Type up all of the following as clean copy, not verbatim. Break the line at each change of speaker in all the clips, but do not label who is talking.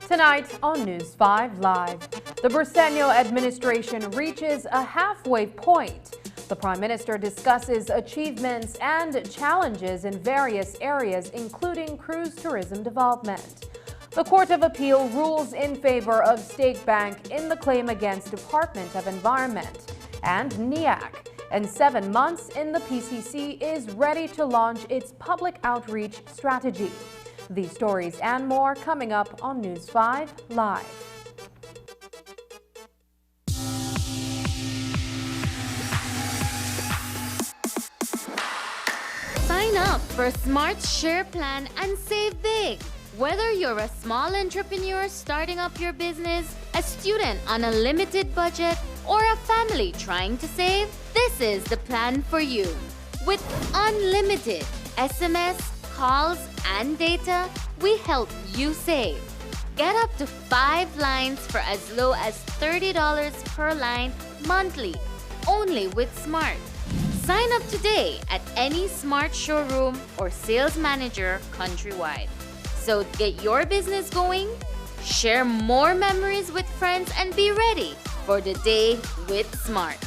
Tonight on News 5 Live, the Briceño administration reaches a halfway point. The Prime Minister discusses achievements and challenges in various areas, including cruise tourism development. The Court of Appeal rules in favor of State Bank in the claim against Department of Environment. And NEAC, in 7 months in the PCC, is ready to launch its public outreach strategy. These stories and more coming up on News 5 Live.
Sign up for Smart Share Plan and save big. Whether you're a small entrepreneur starting up your business, a student on a limited budget, or a family trying to save, this is the plan for you. With unlimited SMS, calls, and data, we help you save. Get up to 5 lines for as low as $30 per line monthly, only with Smart. Sign up today at any Smart showroom or sales manager countrywide. So get your business going, share more memories with friends, and be ready for the day with Smart.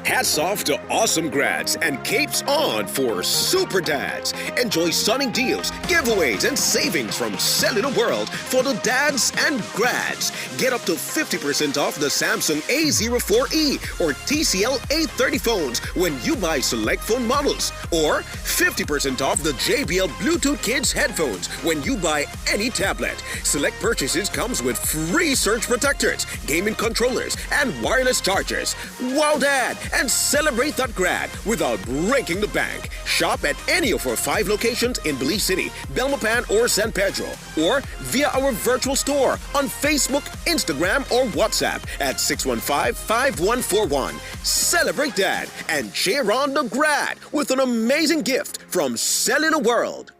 Hats off to awesome grads and capes on for super dads. Enjoy stunning deals, giveaways, and savings from Cellular World for the dads and grads. Get up to 50% off the Samsung A04e or TCL A30 phones when you buy select phone models, or 50% off the JBL Bluetooth Kids headphones when you buy any tablet. Select purchases comes with free surge protectors, gaming controllers, and wireless chargers. Wow, Dad! And celebrate that grad without breaking the bank. Shop at any of our 5 locations in Belize City, Belmopan, or San Pedro, or via our virtual store on Facebook, Instagram, or WhatsApp at 615-5141. Celebrate Dad and cheer on the grad with an amazing gift from Cellular World.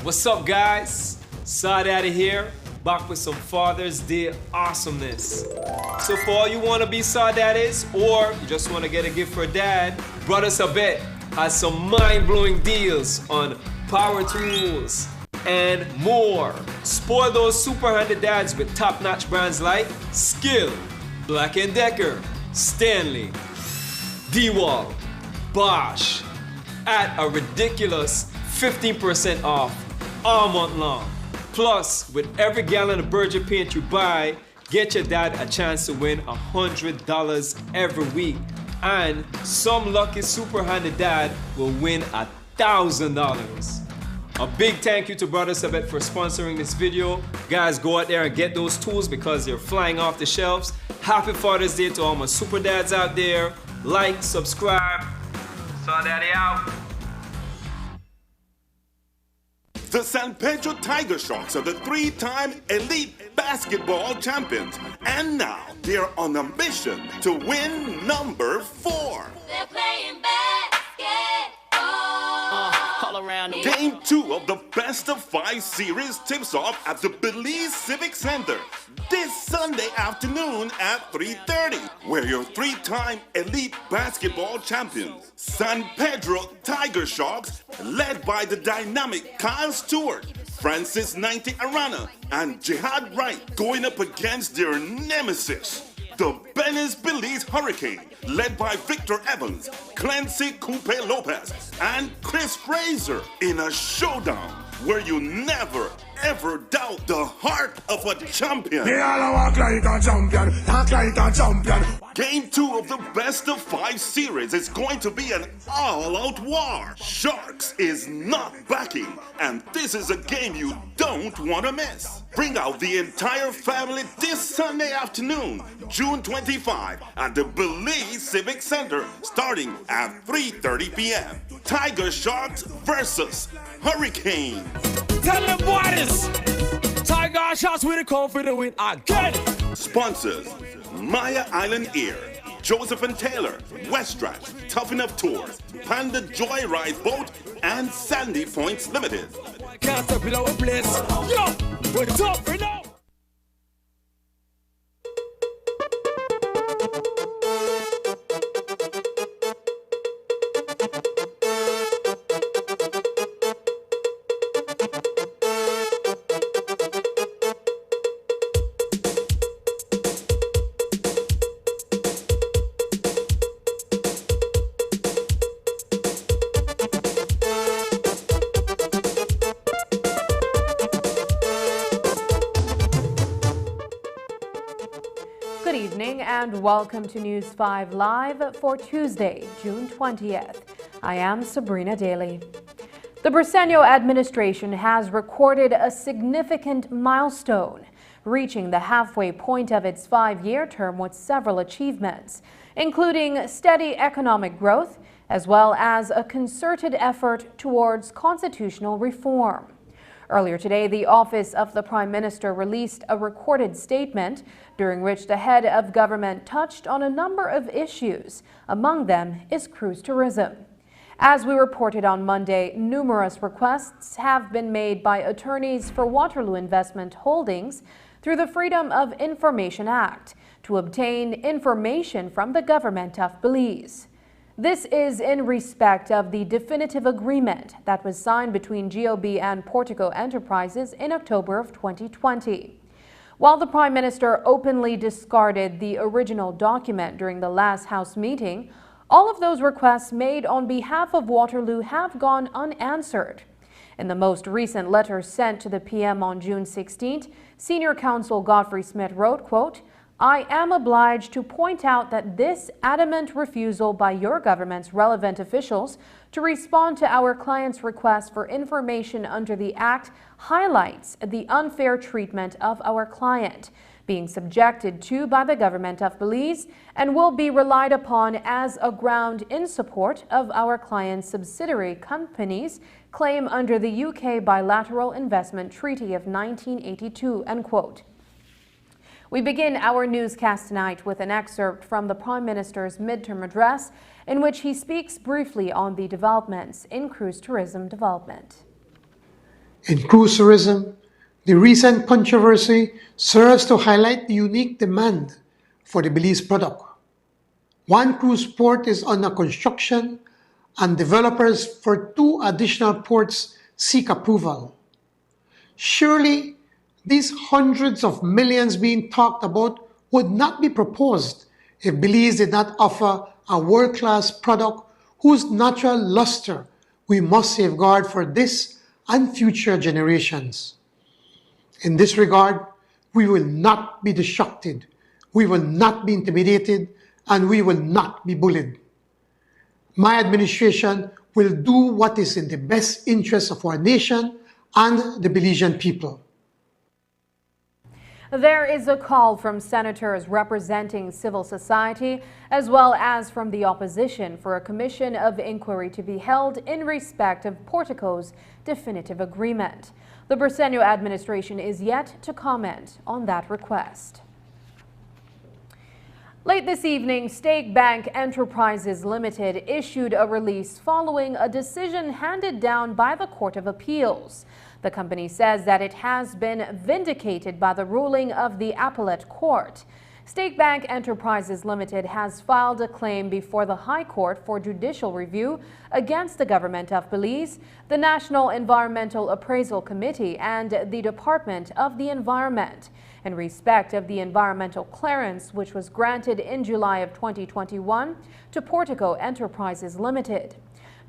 What's up, guys? Saudaddy here, back with some Father's Day awesomeness. So for all you wanna-be Saudaddies, or you just wanna get a gift for Dad, Brothers A Bet has some mind-blowing deals on power tools, and more. Spoil those super-handed dads with top-notch brands like Skill, Black & Decker, Stanley, DeWalt, Bosch, at a ridiculous 15% off all month long. Plus, with every gallon of Berger paint you buy, get your dad a chance to win $100 every week. And some lucky super-handed dad will win $1,000. A big thank you to Brother Sabet for sponsoring this video. Guys, go out there and get those tools because they're flying off the shelves. Happy Father's Day to all my super dads out there. Like, subscribe. Saw Daddy out.
The San Pedro Tiger Sharks are the three-time elite basketball champions. And now they're on a mission to win number 4.
They're playing basketball.
All around the
Game 2 of the Best of 5 series tips off at the Belize Civic Center this Sunday afternoon at 3:30, where your three-time elite basketball champions, San Pedro Tiger Sharks, led by the dynamic Kyle Stewart, Francis 90 Arana, and Jihad Wright, going up against their nemesis, the Venice Belize Hurricane, led by Victor Evans, Clancy Coupe Lopez, and Chris Fraser, in a showdown where you never ever doubt the heart of a champion.
Walk like a champion, talk like a champion.
Game 2 of the Best of 5 series is going to be an all-out war. Sharks is not backing, and this is a game you don't want to miss. Bring out the entire family this Sunday afternoon, June 25, at the Belize Civic Center, starting at 3:30 p.m. Tiger Sharks versus Hurricane.
Tell them boys, Tiger Sharks with a confident win again.
Sponsors: Maya Island Air, Joseph and Taylor, Westrat, Tough Enough Tours, Panda Joyride Boat, and Sandy Points Limited.
Can't stop in our place. Yo, we're tough for now.
Good evening and welcome to News 5 Live for Tuesday, June 20th. I am Sabrina Daly. The Briceño administration has recorded a significant milestone, reaching the halfway point of its 5-year term with several achievements, including steady economic growth, as well as a concerted effort towards constitutional reform. Earlier today, the Office of the Prime Minister released a recorded statement during which the head of government touched on a number of issues. Among them is cruise tourism. As we reported on Monday, numerous requests have been made by attorneys for Waterloo Investment Holdings through the Freedom of Information Act to obtain information from the government of Belize. This is in respect of the definitive agreement that was signed between GOB and Portico Enterprises in October of 2020. While the Prime Minister openly discarded the original document during the last House meeting, all of those requests made on behalf of Waterloo have gone unanswered. In the most recent letter sent to the PM on June 16th, Senior Counsel Godfrey Smith wrote, quote, "I am obliged to point out that this adamant refusal by your government's relevant officials to respond to our client's request for information under the Act highlights the unfair treatment of our client being subjected to by the government of Belize and will be relied upon as a ground in support of our client's subsidiary companies' claim under the UK Bilateral Investment Treaty of 1982, end quote. We begin our newscast tonight with an excerpt from the Prime Minister's midterm address in which he speaks briefly on the developments in cruise tourism development.
In cruise tourism, the recent controversy serves to highlight the unique demand for the Belize product. One cruise port is under construction and developers for 2 additional ports seek approval. Surely, these hundreds of millions being talked about would not be proposed if Belize did not offer a world-class product whose natural luster we must safeguard for this and future generations. In this regard, we will not be distracted, we will not be intimidated, and we will not be bullied. My administration will do what is in the best interest of our nation and the Belizean people.
There is a call from senators representing civil society as well as from the opposition for a commission of inquiry to be held in respect of Portico's definitive agreement. The Briceño administration is yet to comment on that request. Late this evening, State Bank Enterprises Limited issued a release following a decision handed down by the Court of Appeals. The company says that it has been vindicated by the ruling of the Appellate Court. State Bank Enterprises Limited has filed a claim before the High Court for judicial review against the Government of Belize, the National Environmental Appraisal Committee, and the Department of the Environment in respect of the environmental clearance which was granted in July of 2021 to Portico Enterprises Limited.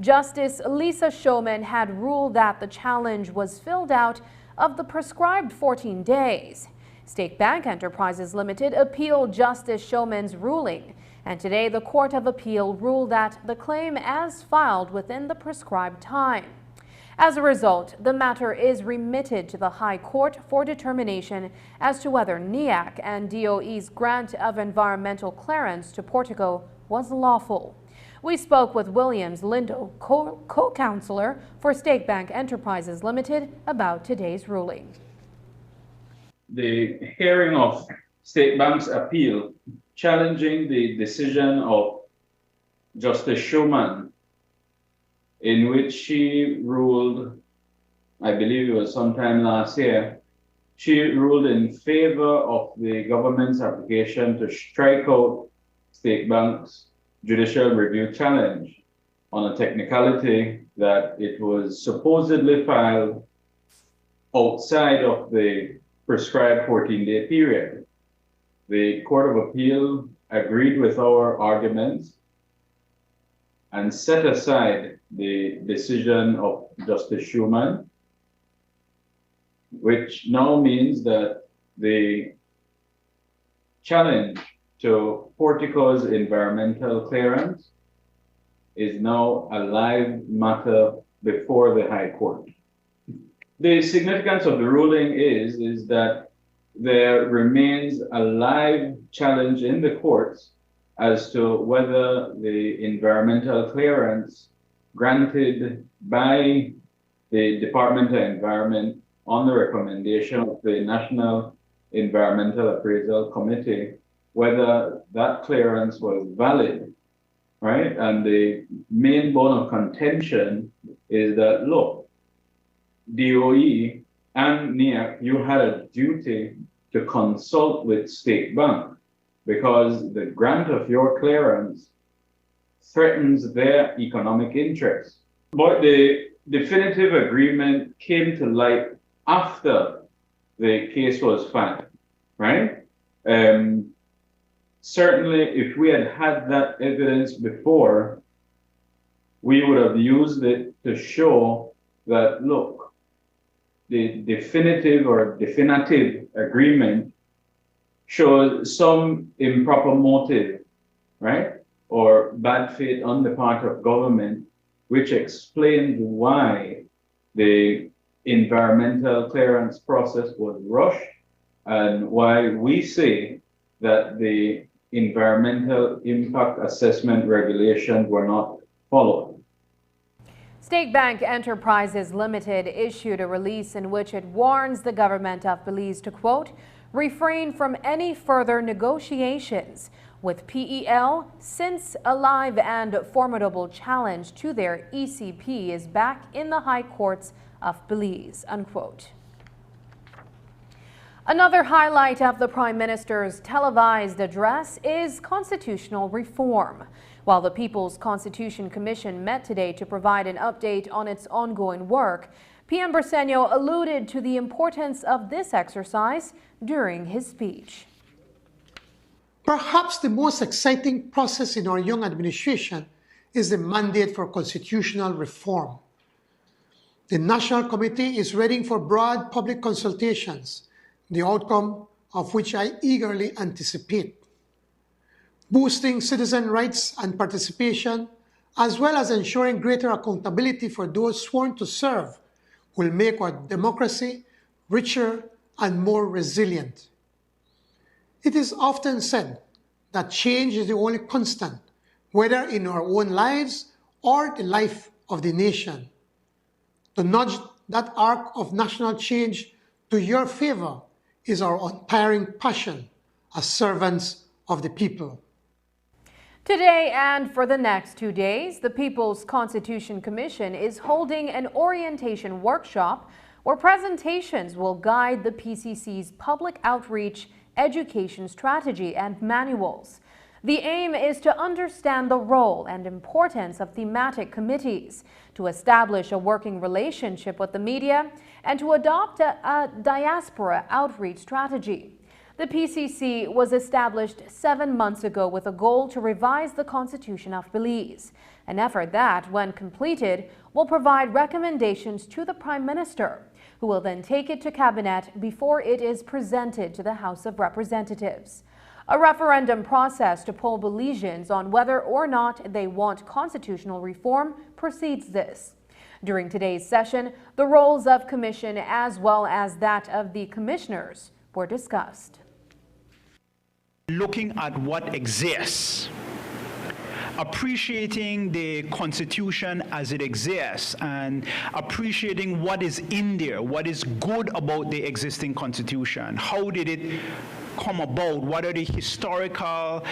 Justice Lisa Showman had ruled that the challenge was filled out of the prescribed 14 days. State Bank Enterprises Limited appealed Justice Showman's ruling, and today the Court of Appeal ruled that the claim as filed within the prescribed time. As a result, the matter is remitted to the High Court for determination as to whether NEAC and DOE's grant of environmental clearance to Portico was lawful. We spoke with Williams Lindo, co-counselor for State Bank Enterprises Limited, about today's ruling.
The hearing of State Bank's appeal challenging the decision of Justice Showman, in which she ruled, I believe it was sometime last year, she ruled in favor of the government's application to strike out State Bank's judicial review challenge on a technicality that it was supposedly filed outside of the prescribed 14-day period. The Court of Appeal agreed with our arguments and set aside the decision of Justice Schumann, which now means that the challenge to Portico's environmental clearance is now a live matter before the High Court. The significance of the ruling is that there remains a live challenge in the courts as to whether the environmental clearance granted by the Department of Environment on the recommendation of the National Environmental Appraisal Committee, whether that clearance was valid, right? And the main bone of contention is that, look, DOE and NEAC, you had a duty to consult with State Bank because the grant of your clearance threatens their economic interests. But the definitive agreement came to light after the case was filed, right? Certainly, if we had had that evidence before, we would have used it to show that, look, the definitive or definitive agreement shows some improper motive, right? Or bad faith on the part of government, which explains why the environmental clearance process was rushed and why we say that the environmental impact assessment regulations were not followed.
State Bank Enterprises Limited issued a release in which it warns the government of Belize to, quote, refrain from any further negotiations with PEL since a live and formidable challenge to their ECP is back in the high courts of Belize, unquote. Another highlight of the Prime Minister's televised address is constitutional reform. While the People's Constitution Commission met today to provide an update on its ongoing work, PM Briceño alluded to the importance of this exercise during his speech.
Perhaps the most exciting process in our young administration is the mandate for constitutional reform. The National Committee is ready for broad public consultations, the outcome of which I eagerly anticipate. Boosting citizen rights and participation, as well as ensuring greater accountability for those sworn to serve, will make our democracy richer and more resilient. It is often said that change is the only constant, whether in our own lives or the life of the nation. To nudge that arc of national change to your favor is our untiring passion as servants of the people.
Today and for the next 2 days, the People's Constitution Commission is holding an orientation workshop where presentations will guide the PCC's public outreach, education strategy and manuals. The aim is to understand the role and importance of thematic committees, to establish a working relationship with the media, and to adopt a diaspora outreach strategy. The PCC was established 7 months ago with a goal to revise the Constitution of Belize, an effort that, when completed, will provide recommendations to the Prime Minister, who will then take it to Cabinet before it is presented to the House of Representatives. A referendum process to poll Belizeans on whether or not they want constitutional reform precedes this. During today's session, the roles of Commission as well as that of the Commissioners were discussed.
Looking at what exists, appreciating the Constitution as it exists, and appreciating what is in there, what is good about the existing Constitution. How did it come about? What are the historical,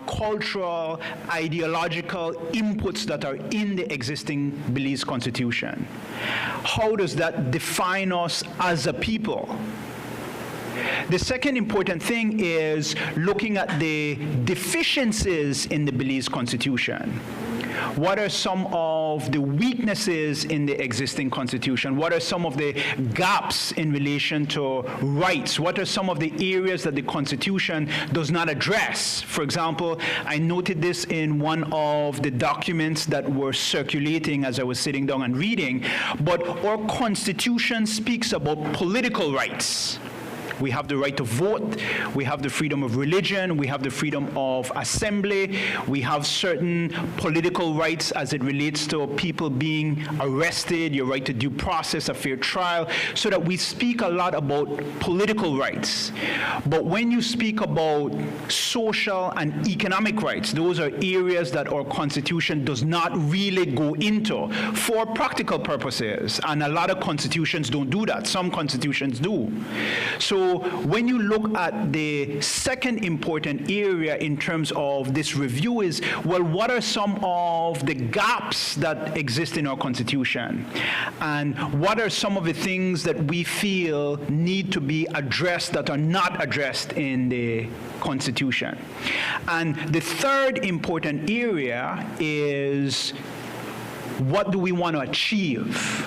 cultural, ideological inputs that are in the existing Belize Constitution? How does that define us as a people? The second important thing is looking at the deficiencies in the Belize Constitution. What are some of the weaknesses in the existing Constitution? What are some of the gaps in relation to rights? What are some of the areas that the Constitution does not address? For example, I noted this in one of the documents that were circulating as I was sitting down and reading, but our Constitution speaks about political rights. We have the right to vote, we have the freedom of religion, we have the freedom of assembly, we have certain political rights as it relates to people being arrested, your right to due process, a fair trial, so that we speak a lot about political rights. But when you speak about social and economic rights, those are areas that our Constitution does not really go into for practical purposes, and a lot of constitutions don't do that. Some constitutions do. So when you look at the second important area in terms of this review is, well, what are some of the gaps that exist in our Constitution? And what are some of the things that we feel need to be addressed that are not addressed in the Constitution? And the third important area is, what do we want to achieve?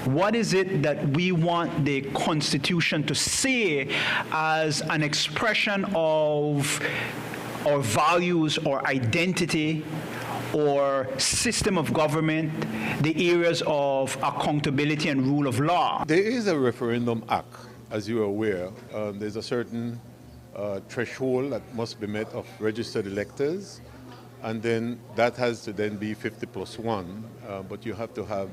What is it that we want the Constitution to say as an expression of our values or identity or system of government, the areas of accountability and rule of law?
There is a referendum act, as you are aware. There's a certain threshold that must be met of registered electors, and then that has to then be 50+1, but you have to have,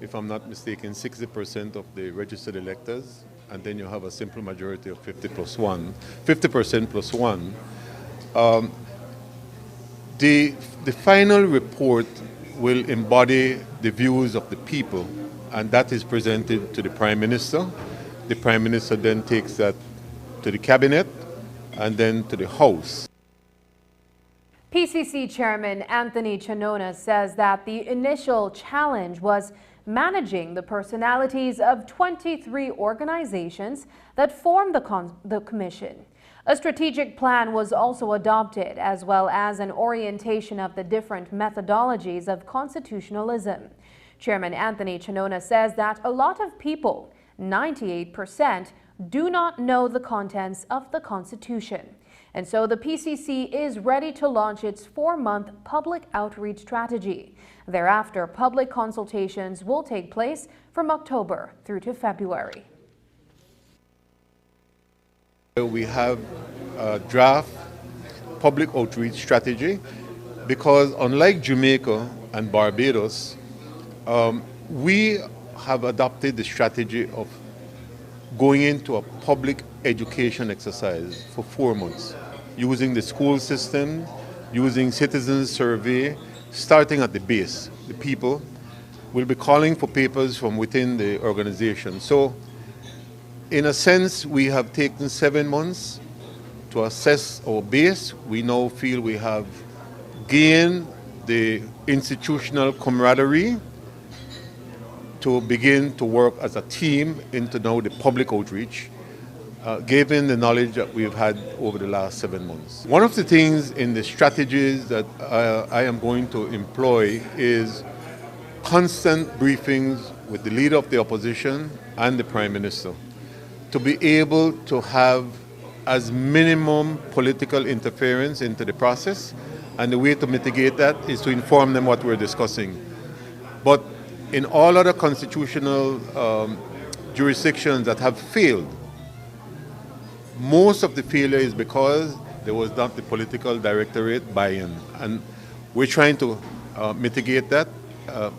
if I'm not mistaken, 60% of the registered electors, and then you have a simple majority of 50+1, 50% plus 1. The final report will embody the views of the people, and that is presented to the Prime Minister. The Prime Minister then takes that to the Cabinet and then to the House.
PCC Chairman Anthony Chanona says that the initial challenge was managing the personalities of 23 organizations that form the Commission. A strategic plan was also adopted, as well as an orientation of the different methodologies of constitutionalism. Chairman Anthony Chanona says that a lot of people, 98%, do not know the contents of the Constitution. And so the PCC is ready to launch its 4-month public outreach strategy. Thereafter, public consultations will take place from October through to February.
We have a draft public outreach strategy because unlike Jamaica and Barbados, we have adopted the strategy of going into a public education exercise for 4 months, using the school system, using citizens survey, starting at the base. The people will be calling for papers from within the organization. So, in a sense, we have taken 7 months to assess our base. We now feel we have gained the institutional camaraderie to begin to work as a team into now the public outreach, given the knowledge that we've had over the last 7 months. One of the things in the strategies that I am going to employ is constant briefings with the leader of the opposition and the Prime Minister to be able to have as minimum political interference into the process, and the way to mitigate that is to inform them what we're discussing. But in all other constitutional jurisdictions that have failed, most of the failure is because there was not the political directorate buy-in. And we're trying to mitigate that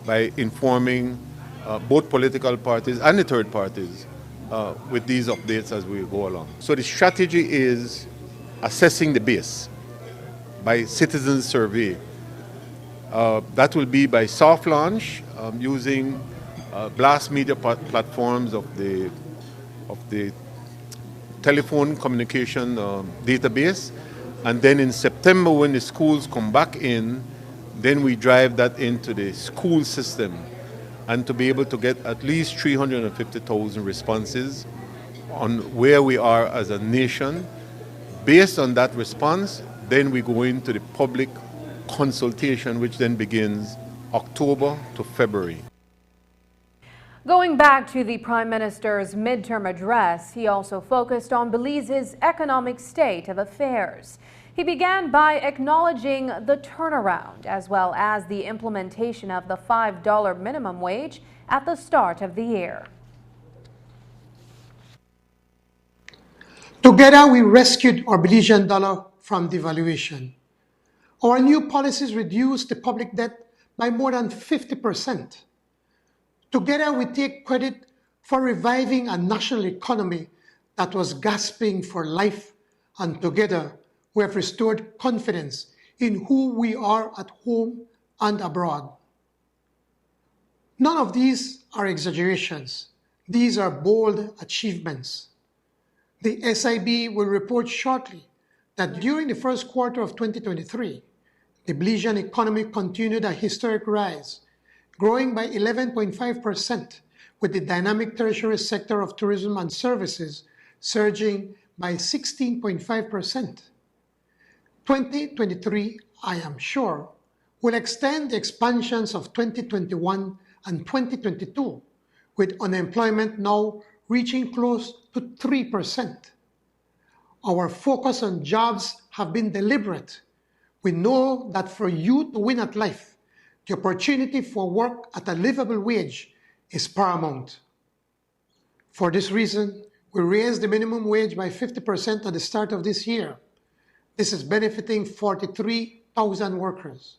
by informing both political parties and the third parties with these updates as we go along. So the strategy is assessing the base by citizen survey. That will be by soft launch using blast media platforms of the telephone communication database, and then in September when the schools come back in, then we drive that into the school system, and to be able to get at least 350,000 responses on where we are as a nation. Based on that response, then we go into the public consultation, which then begins October to February.
Going back to the Prime Minister's midterm address, he also focused on Belize's economic state of affairs. He began by acknowledging the turnaround as well as the implementation of the $5 minimum wage at the start of the year.
Together, we rescued our Belizean dollar from devaluation. Our new policies reduced the public debt by more than 50%. Together, we take credit for reviving a national economy that was gasping for life, and together, we have restored confidence in who we are at home and abroad. None of these are exaggerations. These are bold achievements. The SIB will report shortly that during the first quarter of 2023, the Belizean economy continued a historic rise, growing by 11.5%, with the dynamic tertiary sector of tourism and services surging by 16.5%. 2023, I am sure, will extend the expansions of 2021 and 2022, with unemployment now reaching close to 3%. Our focus on jobs have been deliberate. We know that for you to win at life, the opportunity for work at a livable wage is paramount. For this reason, we raised the minimum wage by 50% at the start of this year. This is benefiting 43,000 workers.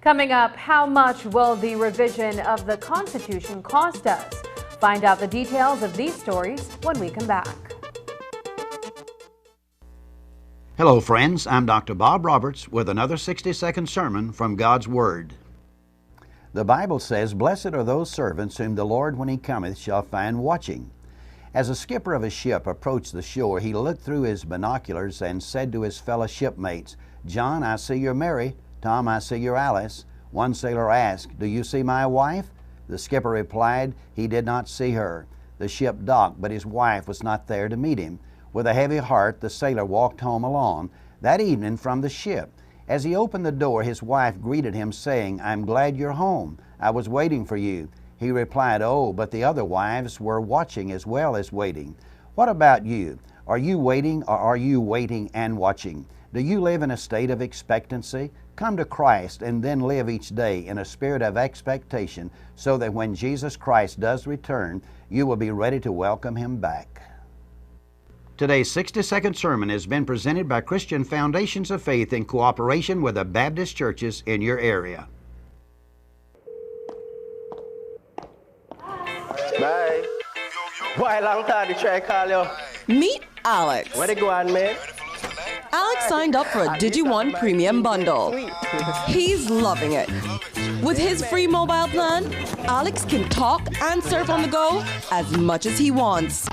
Coming up, how much will the revision of the Constitution cost us? Find out the details of these stories when we come back.
Hello, friends. I'm Dr. Bob Roberts with another 60-second sermon from God's Word. The Bible says, "Blessed are those servants whom the Lord, when He cometh, shall find watching." As a skipper of a ship approached the shore, he looked through his binoculars and said to his fellow shipmates, "John, I see you're Mary. Tom, I see you're Alice." One sailor asked, "Do you see my wife?" The skipper replied, he did not see her. The ship docked, but his wife was not there to meet him. With a heavy heart, the sailor walked home alone. That evening from the ship, As he opened the door, his wife greeted him, saying, "I'm glad you're home. I was waiting for you." He replied, "Oh, but the other wives were watching as well as waiting." What about you? Are you waiting, or are you waiting and watching? Do you live in a state of expectancy? Come to Christ and then live each day in a spirit of expectation, so that when Jesus Christ does return, you will be ready to welcome Him back. Today's 60-second sermon has been presented by Christian Foundations of Faith in cooperation with the Baptist churches in your area.
Bye. Why long time to try call you?
Meet Alex.
Where they go on, man?
Alex signed up for a Digi1 premium bundle. He's loving it. With his free mobile plan, Alex can talk and surf on the go as much as he wants.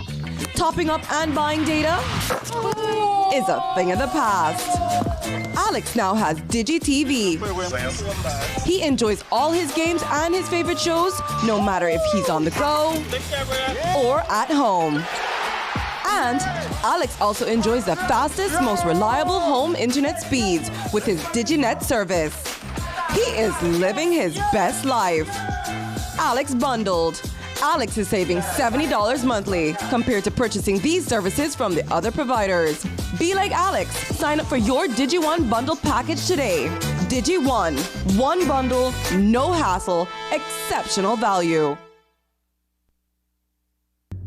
Topping up and buying data is a thing of the past. Alex now has DigiTV. He enjoys all his games and his favorite shows, no matter if he's on the go or at home. And Alex also enjoys the fastest, most reliable home internet speeds with his DigiNet service. He is living his best life. Alex bundled. Alex is saving $70 monthly compared to purchasing these services from the other providers. Be like Alex. Sign up for your Digi1 bundle package today. Digi1. One bundle, no hassle, exceptional value.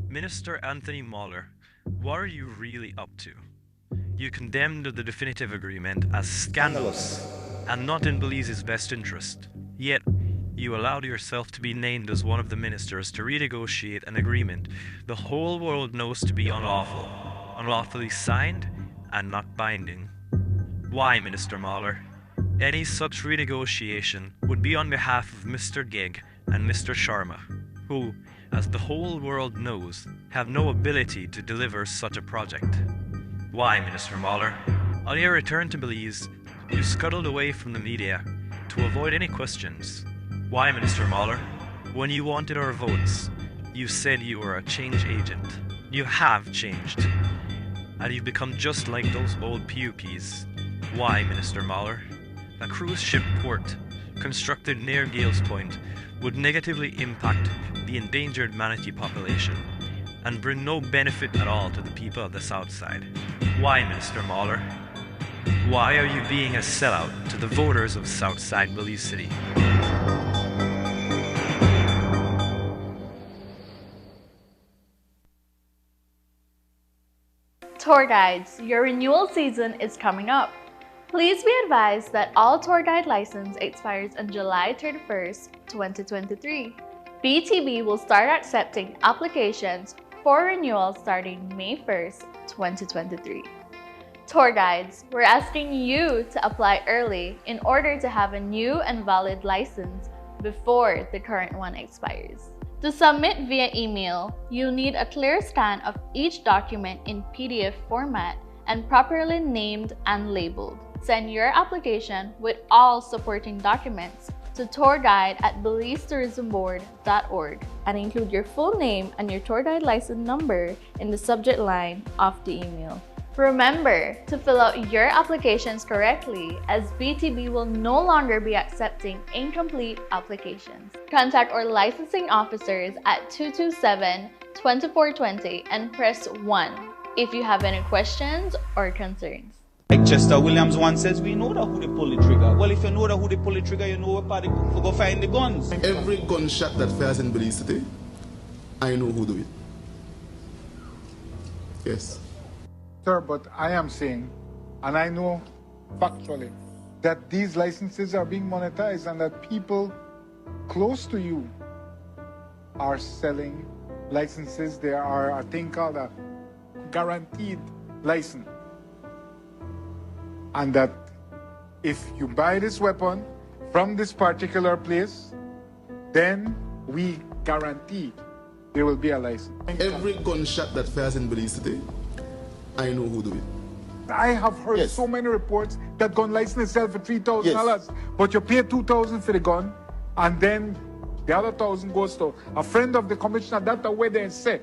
Minister Anthony Mahler, what are you really up to? You condemned the definitive agreement as scandalous and not in Belize's best interest. Yet, you allowed yourself to be named as one of the ministers to renegotiate an agreement the whole world knows to be unlawful, unlawfully signed and not binding. Why, Minister Mahler? Any such renegotiation would be on behalf of Mr. Gegg and Mr. Sharma, who, as the whole world knows, have no ability to deliver such a project. Why, Minister Mahler? On your return to Belize, you scuttled away from the media to avoid any questions. Why, Minister Mahler? When you wanted our votes, you said you were a change agent. You have changed, and you've become just like those old PUPs. Why, Minister Mahler? A cruise ship port constructed near Gales Point would negatively impact the endangered manatee population and bring no benefit at all to the people of the South Side. Why, Minister Mahler? Why are you being a sellout to the voters of Southside Belize City?
Tour guides, your renewal season is coming up. Please be advised that all tour guide license expires on July 31st, 2023. BTB will start accepting applications for renewal starting May 1st, 2023. Tour guides, we're asking you to apply early in order to have a new and valid license before the current one expires. To submit via email, you'll need a clear scan of each document in PDF format and properly named and labeled. Send your application with all supporting documents to tourguide@belizetourismboard.org and include your full name and your tour guide license number in the subject line of the email. Remember to fill out your applications correctly, as BTB will no longer be accepting incomplete applications. Contact our licensing officers at 227-2420 and press 1 if you have any questions or concerns.
Like Chester Williams once says, we know that who they pull the trigger. Well, if you know that who they pull the trigger, you know where party to go find the guns.
Every gunshot that fires in Belize City, I know who do it. Yes.
Sir, but I am saying, and I know factually, that these licenses are being monetized and that people close to you are selling licenses. There are a thing called a guaranteed license. And that if you buy this weapon from this particular place, then we guarantee there will be a license.
Every gunshot that fires in Belize City, I know who do it.
I have heard so many reports that gun license sell for $3,000, but you pay $2,000 for the gun, and then the other $1,000 goes to a friend of the commissioner. That's the way they say.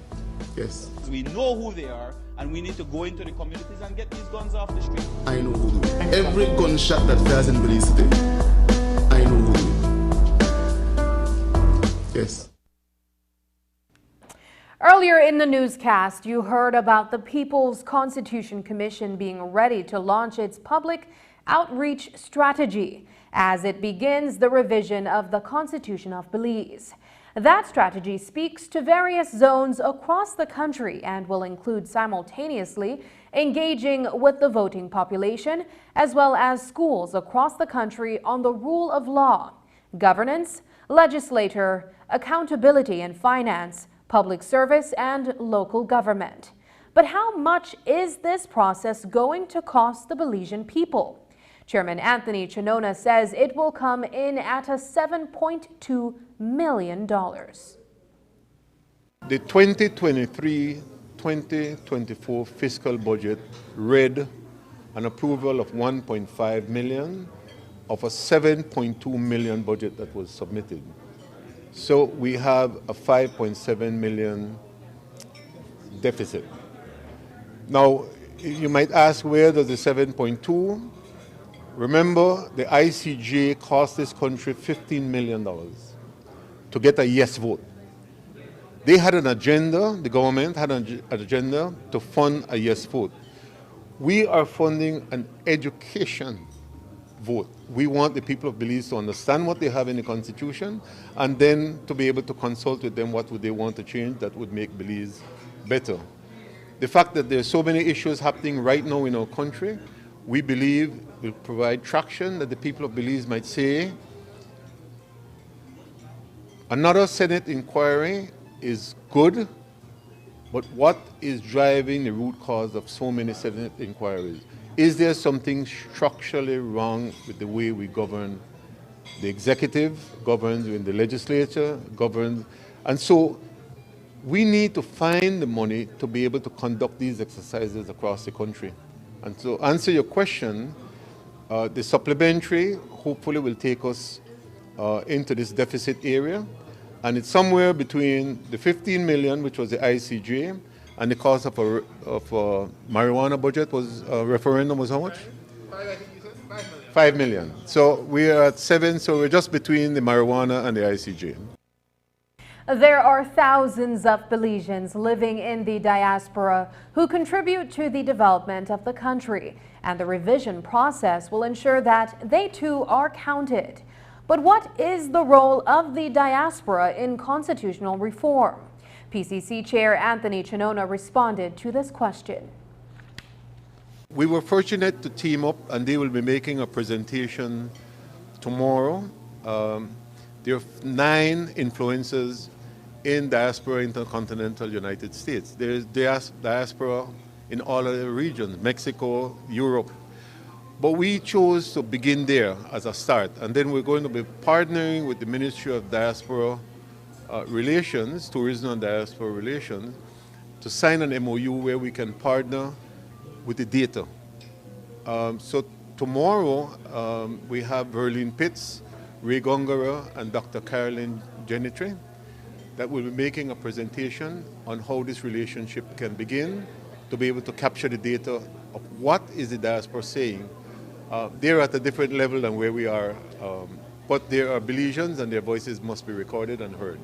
Yes.
We know who they are, And we need to go into the communities and get these guns off the street.
I know who do it. Every gunshot that fires in Belize City, I know who do it. Yes.
Earlier in the newscast, you heard about the People's Constitution Commission being ready to launch its public outreach strategy as it begins the revision of the Constitution of Belize. That strategy speaks to various zones across the country and will include simultaneously engaging with the voting population as well as schools across the country on the rule of law, governance, legislature, accountability and finance, public service, and local government. But how much is this process going to cost the Belizean people? Chairman Anthony Chinona says it will come in at a $7.2 million.
The 2023-2024 fiscal budget read an approval of $1.5 million of a $7.2 million budget that was submitted. So we have a $5.7 million deficit. Now, you might ask, where does the 7.2? Remember, the ICJ cost this country $15 million to get a yes vote. They had an agenda, the government had an agenda to fund a yes vote. We are funding an education vote. We want the people of Belize to understand what they have in the Constitution and then to be able to consult with them what would they want to change that would make Belize better. The fact that there are so many issues happening right now in our country, we believe will provide traction that the people of Belize might say, another Senate inquiry is good, but what is driving the root cause of so many Senate inquiries? Is there something structurally wrong with the way we govern the executive, govern in the legislature, govern? And so we need to find the money to be able to conduct these exercises across the country. And to answer your question, the supplementary hopefully will take us into this deficit area. And it's somewhere between the 15 million, which was the ICJ, and the cost of a marijuana budget was, referendum was how much? 5 million. So we are at 7, so we're just between the marijuana and the ICJ.
There are thousands of Belizeans living in the diaspora who contribute to the development of the country, and the revision process will ensure that they too are counted. But what is the role of the diaspora in constitutional reform? PCC Chair Anthony Chinona responded to this question.
We were fortunate to team up, and they will be making a presentation tomorrow. There are 9 influencers in diaspora intercontinental United States. There is diaspora in all of the regions, Mexico, Europe. But we chose to begin there as a start, and then we're going to be partnering with the Ministry of Diaspora Relations, Tourism and Diaspora Relations, to sign an MOU where we can partner with the data. So tomorrow we have Verlene Pitts, Ray Gongara, and Dr. Carolyn Genitry that will be making a presentation on how this relationship can begin to be able to capture the data of what is the diaspora saying. They're at a different level than where we are, but they are Belizeans and their voices must be recorded and heard.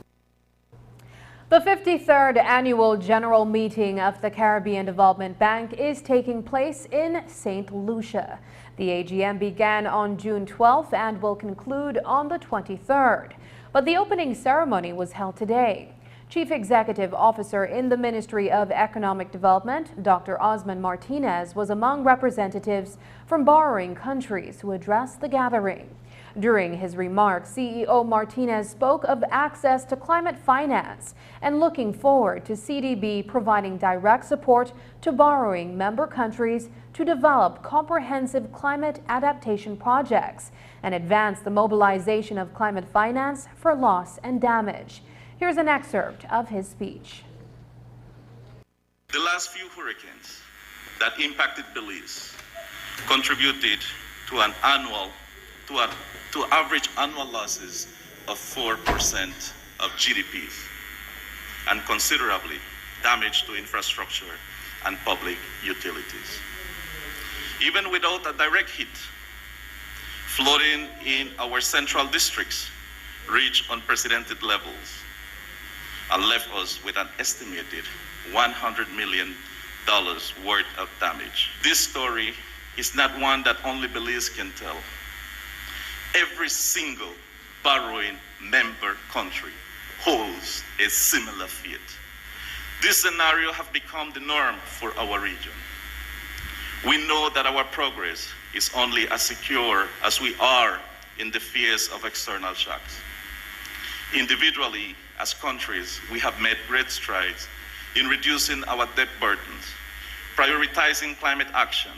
The 53rd Annual General Meeting of the Caribbean Development Bank is taking place in St. Lucia. The AGM began on June 12th and will conclude on the 23rd. But the opening ceremony was held today. Chief Executive Officer in the Ministry of Economic Development, Dr. Osman Martinez, was among representatives from borrowing countries who addressed the gathering. During his remarks, CEO Martinez spoke of access to climate finance and looking forward to CDB providing direct support to borrowing member countries to develop comprehensive climate adaptation projects and advance the mobilization of climate finance for loss and damage. Here's an excerpt of his speech.
The last few hurricanes that impacted Belize contributed to average annual losses of 4% of GDP and considerably damage to infrastructure and public utilities. Even without a direct hit, flooding in our central districts reached unprecedented levels and left us with an estimated $100 million worth of damage. This story is not one that only Belize can tell. Every single borrowing member country holds a similar fate. This scenario has become the norm for our region. We know that our progress is only as secure as we are in the face of external shocks. Individually, as countries, we have made great strides in reducing our debt burdens, prioritizing climate action,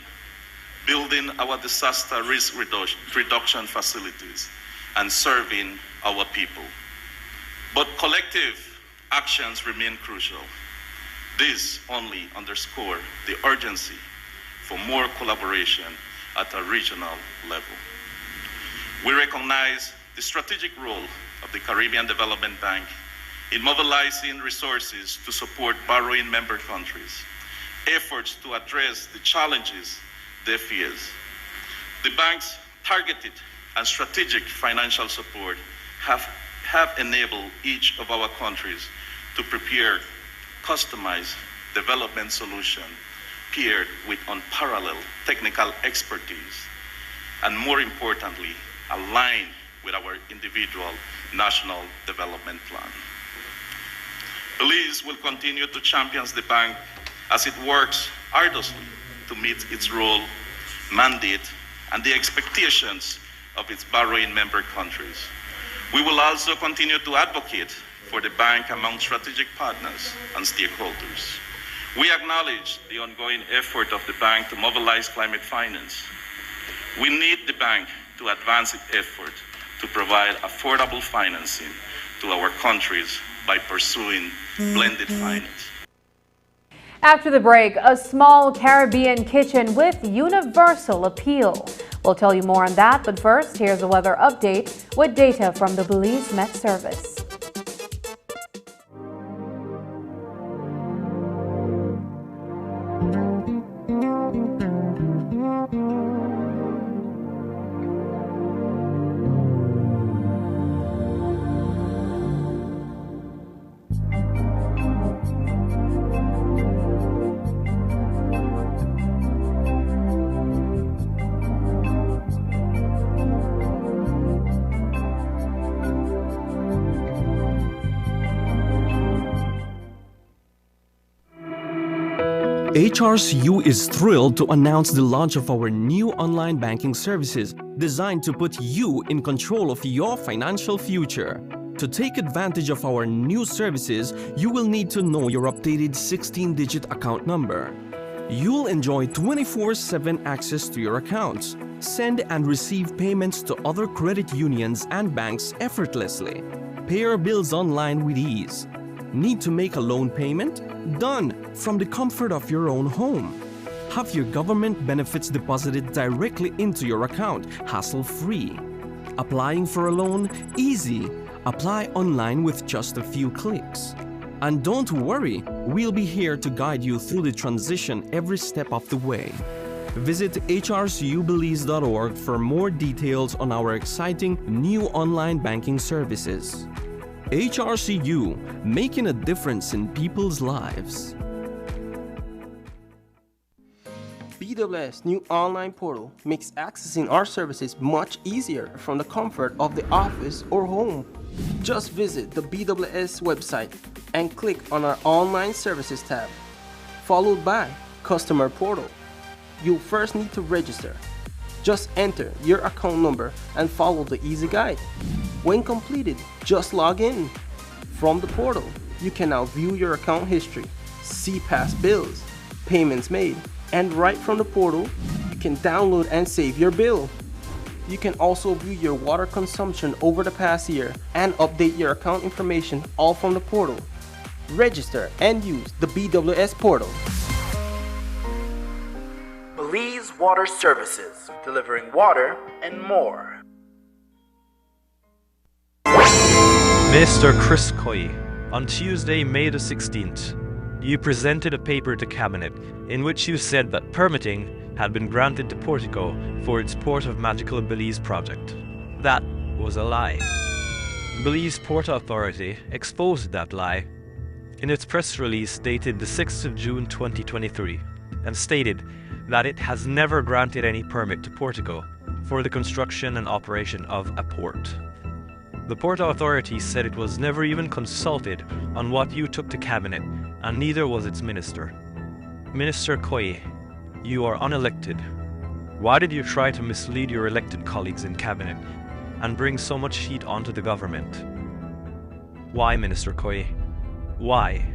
building our disaster risk reduction facilities, and serving our people. But collective actions remain crucial. This only underscores the urgency for more collaboration at a regional level. We recognize the strategic role of the Caribbean Development Bank in mobilizing resources to support borrowing member countries, efforts to address the challenges they face. The bank's targeted and strategic financial support have enabled each of our countries to prepare customized development solutions paired with unparalleled technical expertise, and more importantly, aligned with our individual national development plan. Belize will continue to champion the bank as it works arduously to meet its role, mandate, and the expectations of its borrowing member countries. We will also continue to advocate for the bank among strategic partners and stakeholders. We acknowledge the ongoing effort of the bank to mobilize climate finance. We need the bank to advance its effort to provide affordable financing to our countries by pursuing blended finance.
After the break, a small Caribbean kitchen with universal appeal. We'll tell you more on that, but first, here's a weather update with data from the Belize Met Service.
HRCU is thrilled to announce the launch of our new online banking services designed to put you in control of your financial future. To take advantage of our new services, you will need to know your updated 16-digit account number. You'll enjoy 24/7 access to your accounts, send and receive payments to other credit unions and banks effortlessly, pay your bills online with ease. Need to make a loan payment? Done from the comfort of your own home. Have your government benefits deposited directly into your account, hassle-free. Applying for a loan? Easy. Apply online with just a few clicks. And don't worry, we'll be here to guide you through the transition every step of the way. Visit hrcubelize.org for more details on our exciting new online banking services. HRCU, making a difference in people's lives.
BWS new online portal makes accessing our services much easier from the comfort of the office or home. Just visit the BWS website and click on our online services tab, followed by customer portal. You'll first need to register. Just enter your account number and follow the easy guide. When completed, just log in. From the portal, you can now view your account history, see past bills, payments made, and right from the portal, you can download and save your bill. You can also view your water consumption over the past year and update your account information all from the portal. Register and use the BWS portal.
Belize Water Services, delivering water and more.
Mr. Chris Coy, on Tuesday, May the 16th, you presented a paper to Cabinet in which you said that permitting had been granted to Portico for its Port of Magical Belize project. That was a lie. Belize Port Authority exposed that lie in its press release dated the 6th of June 2023 and stated that it has never granted any permit to Portico for the construction and operation of a port. The Port Authority said it was never even consulted on what you took to Cabinet, and neither was its minister. Minister Koyi, you are unelected. Why did you try to mislead your elected colleagues in Cabinet and bring so much heat onto the government? Why, Minister Koyi? Why?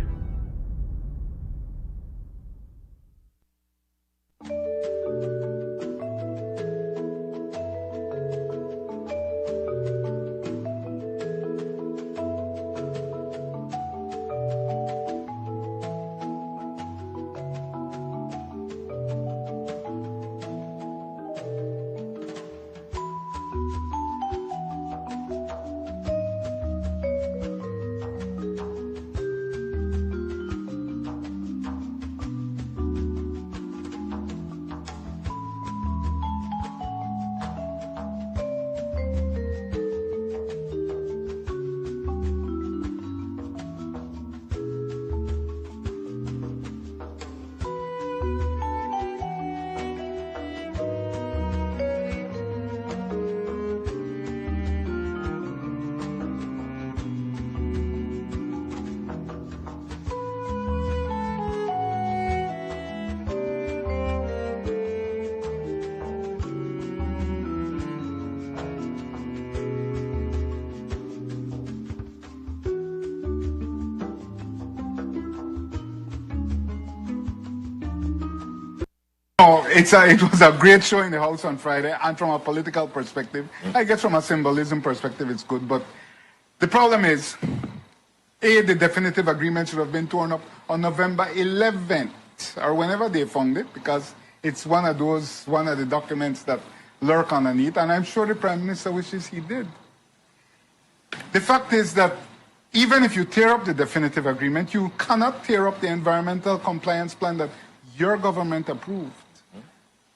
It was a great show in the House on Friday, and from a political perspective, I guess from a symbolism perspective, it's good. But the problem is, A, the definitive agreement should have been torn up on November 11th, or whenever they found it, because it's one of the documents that lurk underneath, and I'm sure the Prime Minister wishes he did. The fact is that even if you tear up the definitive agreement, you cannot tear up the environmental compliance plan that your government approved.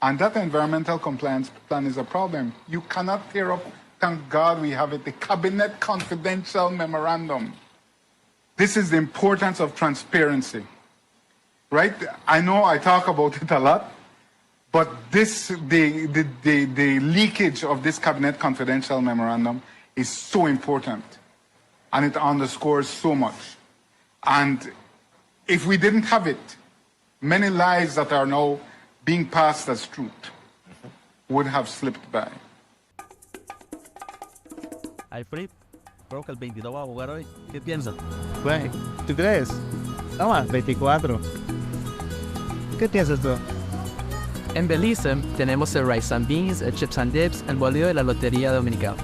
And that environmental compliance plan is a problem. You cannot tear up, thank God we have it, the Cabinet Confidential Memorandum. This is the importance of transparency, right? I know I talk about it a lot, but the leakage of this Cabinet Confidential Memorandum is so important, and it underscores so much. And if we didn't have it, many lies that are now being passed as truth would have slipped by.
Ay, Flip, creo que el 22 va a jugar hoy. ¿Qué piensas? Güey, ¿tú crees? Toma, 24. ¿Qué piensas tú?
En Belice tenemos el rice and beans, el chips and dips, el bolillo y la lotería dominical.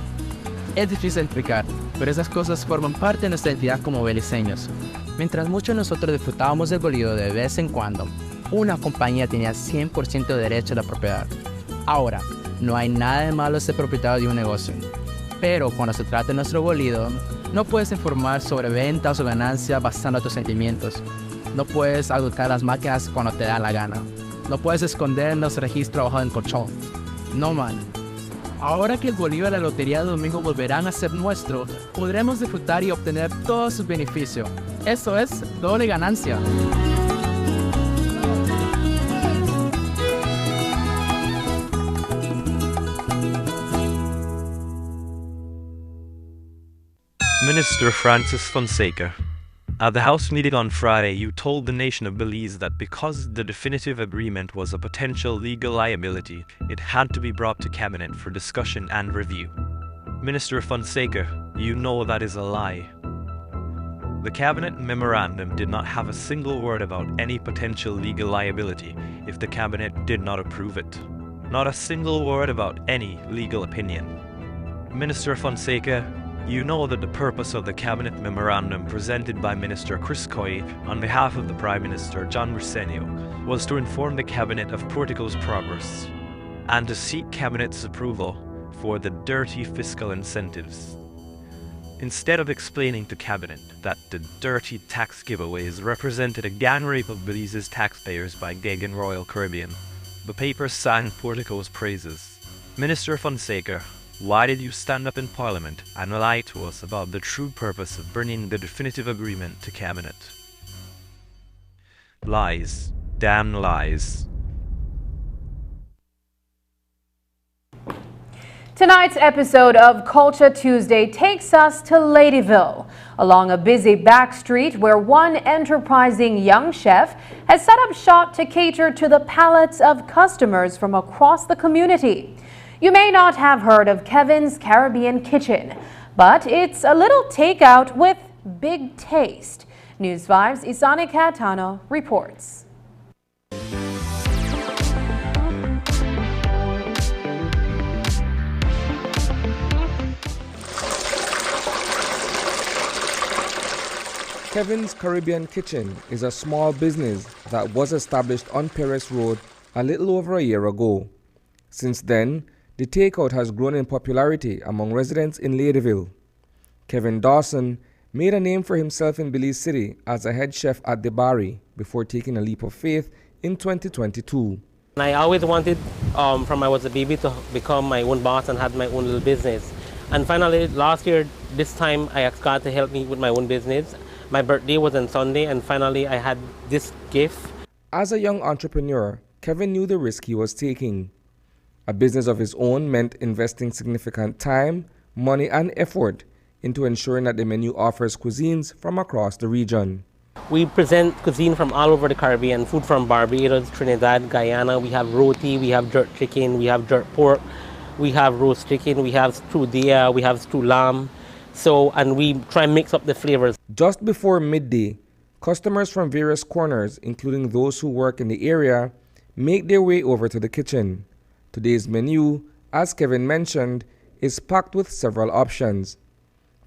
Es difícil explicar, pero esas cosas forman parte de nuestra identidad como beliceños. Mientras muchos de nosotros disfrutábamos del bolillo de vez en cuando, una compañía tenía 100% de derecho a la propiedad. Ahora, no hay nada de malo ser propietario de un negocio. Pero cuando se trata de nuestro bolillo, no puedes informar sobre ventas o ganancias basando tus sentimientos. No puedes adulterar las máquinas cuando te da la gana. No puedes esconder los registros bajo el colchón. No, man. Ahora que el bolillo de la lotería de domingo volverán a ser nuestro, podremos disfrutar y obtener todos sus beneficios. Eso es doble ganancia.
Minister Francis Fonseca, at the House meeting on Friday, you told the nation of Belize that because the definitive agreement was a potential legal liability, it had to be brought to Cabinet for discussion and review. Minister Fonseca, you know that is a lie. The Cabinet memorandum did not have a single word about any potential legal liability if the Cabinet did not approve it. Not a single word about any legal opinion. Minister Fonseca, you know that the purpose of the Cabinet memorandum presented by Minister Chris Koyi on behalf of the Prime Minister John Briceño was to inform the Cabinet of Portico's progress and to seek Cabinet's approval for the dirty fiscal incentives. instead of explaining to Cabinet that the dirty tax giveaways represented a gang rape of Belize's taxpayers by Geg and Royal Caribbean, the paper sang Portico's praises. Minister Fonseca, why did you stand up in Parliament and lie to us about the true purpose of bringing the definitive agreement to Cabinet? Lies. Damn lies.
Tonight's episode of Culture Tuesday takes us to Ladyville, along a busy back street where one enterprising young chef has set up shop to cater to the palates of customers from across the community. You may not have heard of Kevin's Caribbean Kitchen, but it's a little takeout with big taste. News 5's Isani Catano reports.
Kevin's Caribbean Kitchen is a small business that was established on Perez Road a little over a year ago. Since then, the takeout has grown in popularity among residents in Ladyville. Kevin Dawson made a name for himself in Belize City as a head chef at the Barry before taking a leap of faith in 2022.
I always wanted, from I was a baby, to become my own boss and have my own little business. And finally, last year, this time, I asked God to help me with my own business. My birthday was on Sunday, and finally I had this gift.
As a young entrepreneur, Kevin knew the risk he was taking. A business of his own meant investing significant time, money, and effort into ensuring that the menu offers cuisines from across the region.
We present cuisine from all over the Caribbean, food from Barbados, Trinidad, Guyana. We have roti, we have jerk chicken, we have jerk pork, we have roast chicken, we have stewed deer, we have stewed lamb. And we try and mix up the flavors.
Just before midday, customers from various corners, including those who work in the area, make their way over to the kitchen. Today's menu, as Kevin mentioned, is packed with several options.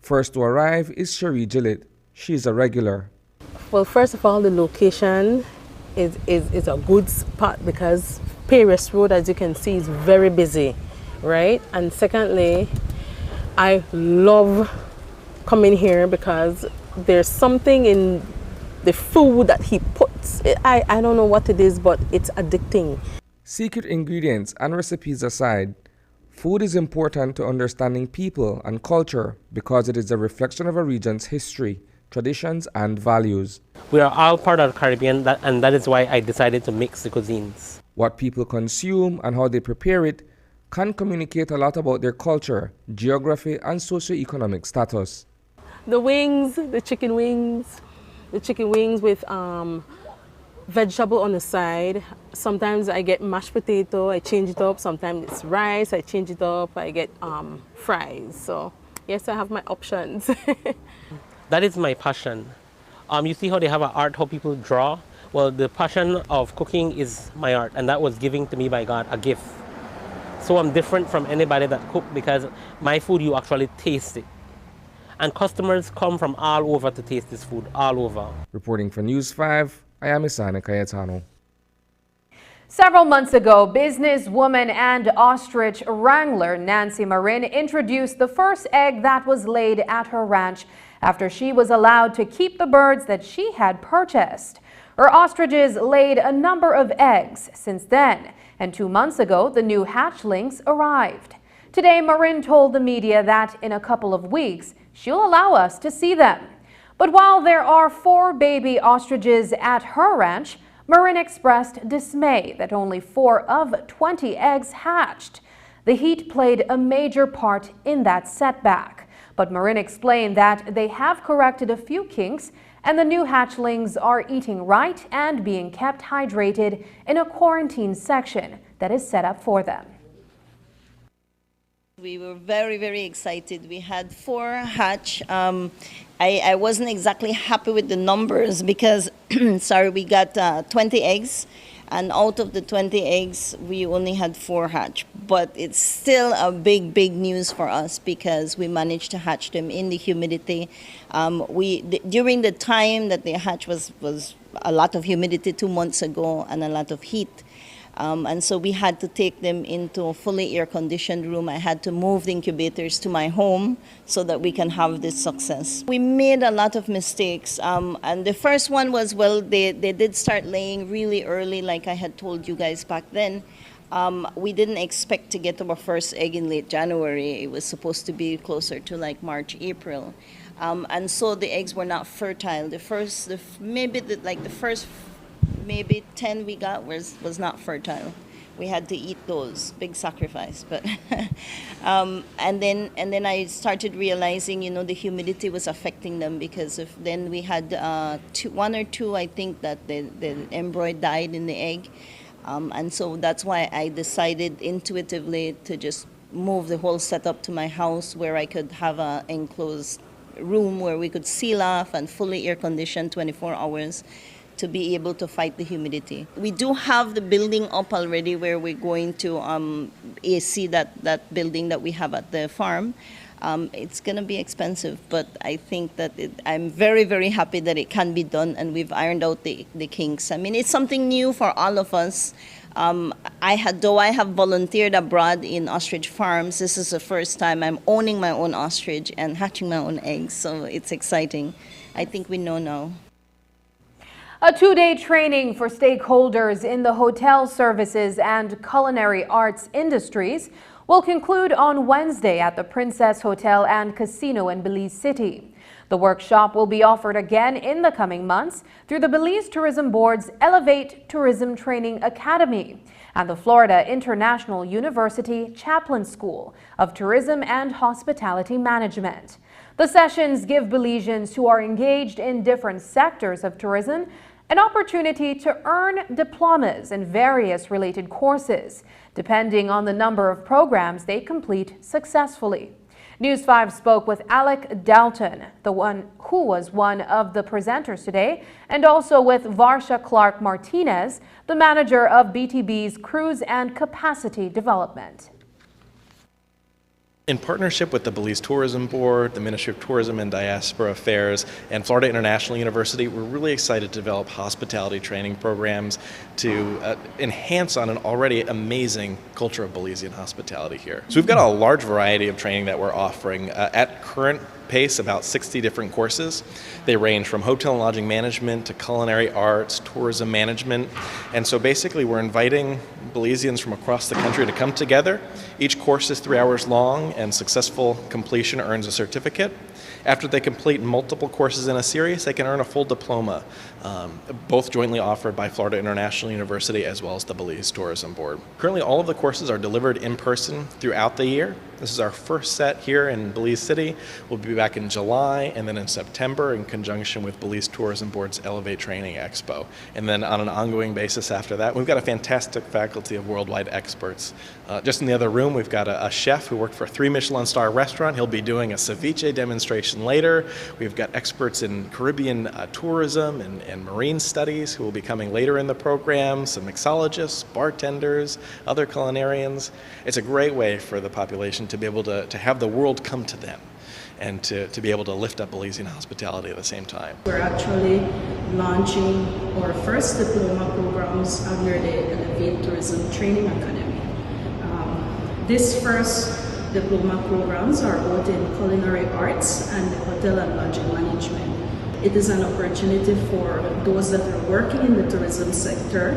First to arrive is Cherie Gillett. She's a regular.
Well, first of all, the location is a good spot because Perez Road, as you can see, is very busy, right? And secondly, I love coming here because there's something in the food that he puts. I don't know what it is, but it's addicting.
Secret ingredients and recipes aside, food is important to understanding people and culture because it is a reflection of a region's history, traditions, and values.
We are all part of the Caribbean, and that is why I decided to mix the cuisines.
What people consume and how they prepare it can communicate a lot about their culture, geography, and socioeconomic status.
The wings, the chicken wings with vegetable on the side. Sometimes I get mashed potato, I change it up. Sometimes it's rice, I change it up. I get fries. So yes, I have my options.
That is my passion. You see how they have an art, how people draw? Well, the passion of cooking is my art, and that was given to me by God, a gift. So I'm different from anybody that cook because my food, you actually taste it. And customers come from all over to taste this food, all over.
Reporting for News 5, I am Isani Cayetano.
Several months ago, businesswoman and ostrich wrangler Nancy Marin introduced the first egg that was laid at her ranch after she was allowed to keep the birds that she had purchased. Her ostriches laid a number of eggs since then, and 2 months ago, the new hatchlings arrived. Today, Marin told the media that in a couple of weeks, she'll allow us to see them. But while there are 4 baby ostriches at her ranch, Marin expressed dismay that only 4 of 20 eggs hatched. The heat played a major part in that setback. But Marin explained that they have corrected a few kinks and the new hatchlings are eating right and being kept hydrated in a quarantine section that is set up for them.
We were very, very excited. We had 4 hatch. I wasn't exactly happy with the numbers because, sorry, we got 20 eggs. And out of the 20 eggs, we only had 4 hatch. But it's still a big, big news for us because we managed to hatch them in the humidity. During the time that they hatch was a lot of humidity 2 months ago and a lot of heat. And so we had to take them into a fully air-conditioned room. I had to move the incubators to my home so that we can have this success. We made a lot of mistakes. And the first one was, well, they did start laying really early, like I had told you guys back then. We didn't expect to get our first egg in late January. It was supposed to be closer to like March, April. And so the eggs were not fertile. The first maybe 10 we got was not fertile. We had to eat those, big sacrifice. But and then I started realizing, the humidity was affecting them, because then we had one or two, I think, that the embryo died in the egg. And so that's why I decided intuitively to just move the whole setup to my house, where I could have an enclosed room where we could seal off and fully air conditioned 24 hours to be able to fight the humidity. We do have the building up already, where we're going to AC that building that we have at the farm. It's going to be expensive, but I think that I'm very, very happy that it can be done, and we've ironed out the kinks. I mean, it's something new for all of us. Though I have volunteered abroad in ostrich farms, this is the first time I'm owning my own ostrich and hatching my own eggs, so it's exciting. I think we know now.
A two-day training for stakeholders in the hotel services and culinary arts industries will conclude on Wednesday at the Princess Hotel and Casino in Belize City. The workshop will be offered again in the coming months through the Belize Tourism Board's Elevate Tourism Training Academy and the Florida International University Chaplain School of Tourism and Hospitality Management. The sessions give Belizeans who are engaged in different sectors of tourism an opportunity to earn diplomas in various related courses, depending on the number of programs they complete successfully. News 5 spoke with Alec Dalton, who was one of the presenters today, and also with Varsha Clark Martinez, the manager of BTB's Cruise and Capacity Development.
In partnership with the Belize Tourism Board, the Ministry of Tourism and Diaspora Affairs, and Florida International University, we're really excited to develop hospitality training programs to enhance on an already amazing culture of Belizean hospitality here. So we've got a large variety of training that we're offering at current pace, about 60 different courses. They range from hotel and lodging management to culinary arts, tourism management. And so basically we're inviting Belizeans from across the country to come together. Each course is 3 hours long, and successful completion earns a certificate. After they complete multiple courses in a series, they can earn a full diploma, both jointly offered by Florida International University as well as the Belize Tourism Board. Currently, all of the courses are delivered in person throughout the year. This is our first set here in Belize City. We'll be back in July and then in September in conjunction with Belize Tourism Board's Elevate Training Expo. And then on an ongoing basis after that, we've got a fantastic faculty of worldwide experts. Just in the other room, we've got a chef who worked for a 3 Michelin star restaurant. He'll be doing a ceviche demonstration later. We've got experts in Caribbean tourism and marine studies who will be coming later in the program, some mixologists, bartenders, other culinarians. It's a great way for the population to be able to have the world come to them and to be able to lift up Belizean hospitality at the same time.
We're actually launching our first diploma programs under the Elevate Tourism Training Academy. This first diploma programs are both in culinary arts and hotel and lodging management. It is an opportunity for those that are working in the tourism sector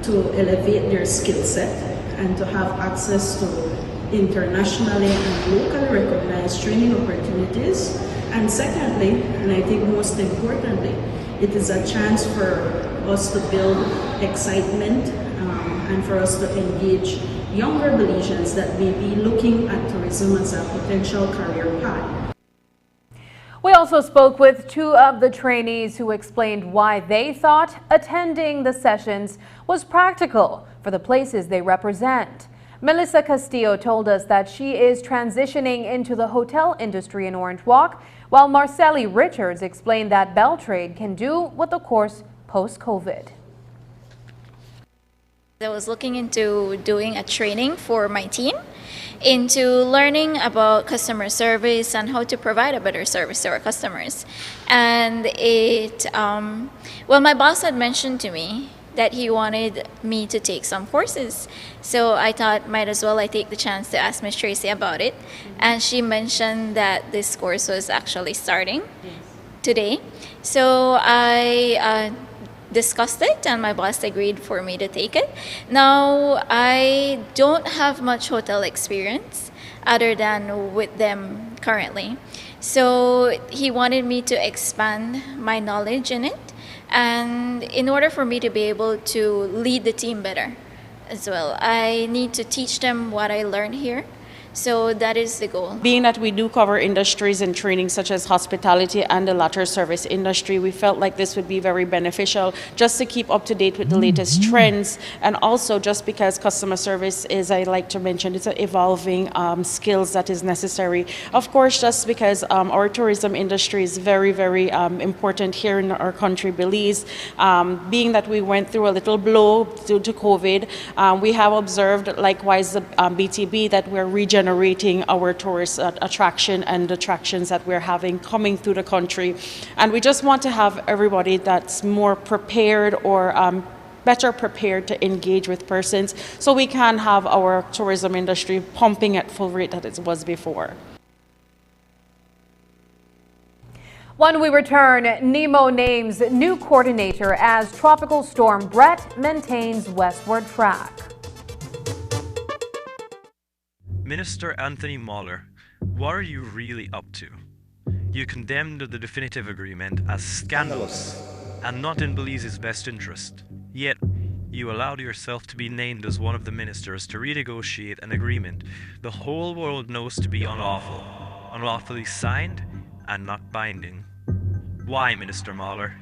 to elevate their skill set and to have access to internationally and locally recognized training opportunities. And secondly, and I think most importantly, it is a chance for us to build excitement and for us to engage younger Belizeans that may be looking at tourism as a potential career path.
We also spoke with 2 of the trainees who explained why they thought attending the sessions was practical for the places they represent. Melissa Castillo told us that she is transitioning into the hotel industry in Orange Walk, while Marceli Richards explained that Beltrade can do with the course post-COVID.
I was looking into doing a training for my team into learning about customer service and how to provide a better service to our customers. And my boss had mentioned to me that he wanted me to take some courses. So I thought might as well I take the chance to ask Miss Tracy about it. And she mentioned that this course was actually starting today. So I discussed it and my boss agreed for me to take it. Now I don't have much hotel experience other than with them currently. So he wanted me to expand my knowledge in it, and in order for me to be able to lead the team better as well, I need to teach them what I learned here. So that is the goal.
Being that we do cover industries and training such as hospitality and the latter service industry, we felt like this would be very beneficial just to keep up to date with the latest trends, and also just because customer service is, I like to mention, it's an evolving skills that is necessary. Of course, just because our tourism industry is very, very important here in our country, Belize. Being that we went through a little blow due to COVID, we have observed likewise the BTB that we're regenerating our tourist attraction and attractions that we're having coming through the country. And we just want to have everybody that's more prepared or better prepared to engage with persons so we can have our tourism industry pumping at full rate that it was before.
When we return, Nemo names new coordinator as Tropical Storm Brett maintains westward track.
Minister Anthony Mahler, what are you really up to? You condemned the definitive agreement as scandalous and not in Belize's best interest. Yet, you allowed yourself to be named as one of the ministers to renegotiate an agreement the whole world knows to be unlawful, unlawfully signed and not binding. Why, Minister Mahler?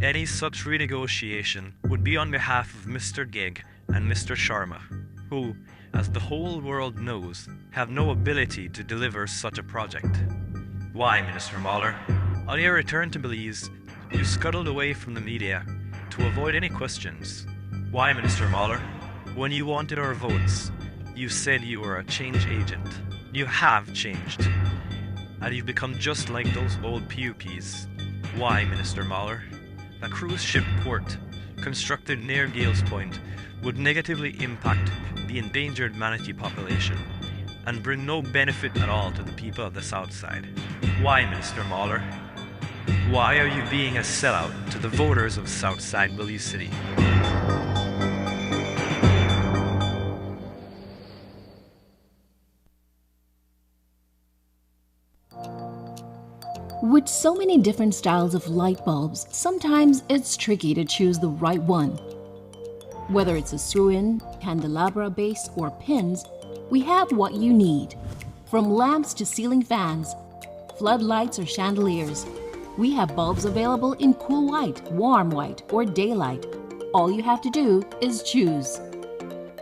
Any such renegotiation would be on behalf of Mr. Gegg and Mr. Sharma, who, as the whole world knows, have no ability to deliver such a project. Why, Minister Mahler? On your return to Belize, you scuttled away from the media to avoid any questions. Why, Minister Mahler? When you wanted our votes, you said you were a change agent. You have changed, and you've become just like those old PUPs. Why, Minister Mahler? A cruise ship port constructed near Gales Point would negatively impact the endangered manatee population and bring no benefit at all to the people of the South Side. Why, Minister Mahler? Why are you being a sellout to the voters of Southside Belize City?
With so many different styles of light bulbs, sometimes it's tricky to choose the right one. Whether it's a screw-in, candelabra base, or pins, we have what you need. From lamps to ceiling fans, floodlights or chandeliers, we have bulbs available in cool white, warm white, or daylight. All you have to do is choose.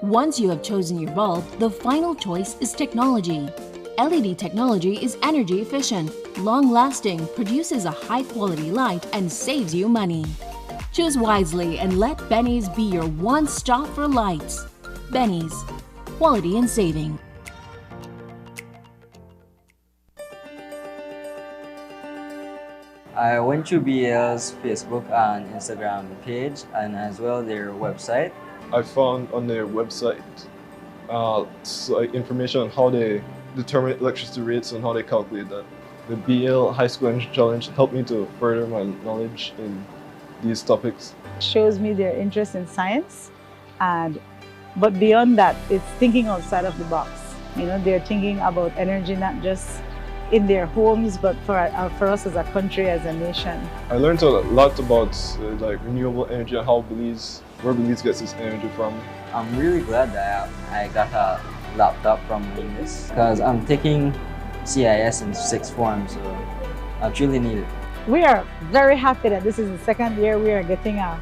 Once you have chosen your bulb, the final choice is technology. LED technology is energy efficient, long-lasting, produces a high-quality light, and saves you money. Choose wisely and let Benny's be your one-stop for lights. Benny's, quality and saving.
I went to BL's Facebook and Instagram page and as well their website.
I found on their website information on how they determine electricity rates and how they calculate that. The BL High School Energy Challenge helped me to further my knowledge in these topics.
It shows me their interest in science, but beyond that, it's thinking outside of the box. You know, they're thinking about energy not just in their homes, but for us as a country, as a nation.
I learned a lot about like renewable energy and where Belize gets its energy from.
I'm really glad that I got a laptop from Belize because I'm taking CIS in 6th form, so I truly need it.
We are very happy that this is the second year we are getting a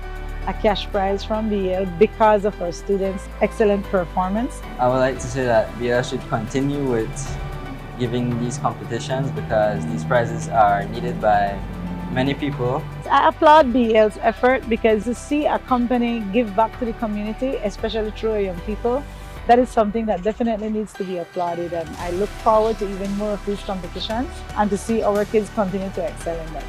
cash prize from BL because of our students' excellent performance.
I would like to say that BL should continue with giving these competitions because these prizes are needed by many people.
I applaud BL's effort because to see a company give back to the community, especially through our young people, that is something that definitely needs to be applauded, and I look forward to even more of these competitions and to see our kids continue to excel in them.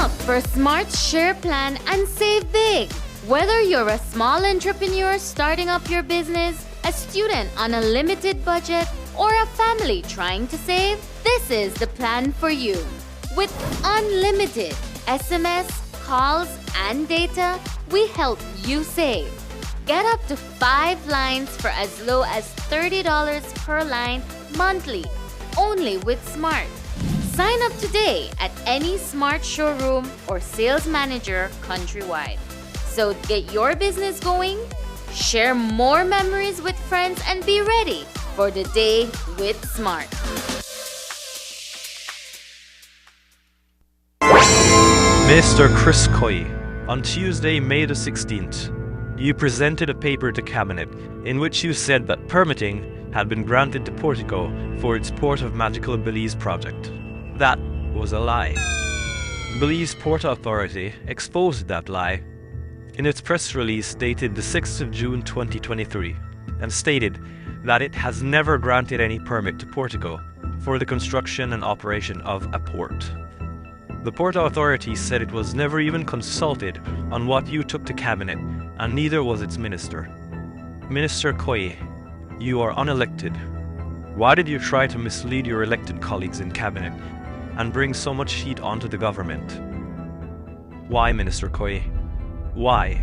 up for Smart Share Plan and save big. Whether you're a small entrepreneur starting up your business, a student on a limited budget, or a family trying to save, this is the plan for you. With unlimited SMS, calls, and data, we help you save. Get up to 5 lines for as low as $30 per line monthly, only with Smart. Sign up today at any Smart showroom or sales manager countrywide. So get your business going, share more memories with friends, and be ready for the day with Smart.
Mr. Chris Coy, on Tuesday, May the 16th, you presented a paper to Cabinet in which you said that permitting had been granted to Portico for its Port of Magical Belize project. That was a lie. Belize Port Authority exposed that lie in its press release dated the 6th of June 2023 and stated that it has never granted any permit to Portico for the construction and operation of a port. The Port Authority said it was never even consulted on what you took to Cabinet, and neither was its minister. Minister Koye, you are unelected. Why did you try to mislead your elected colleagues in Cabinet and bring so much heat onto the government? Why, Minister Koye? Why?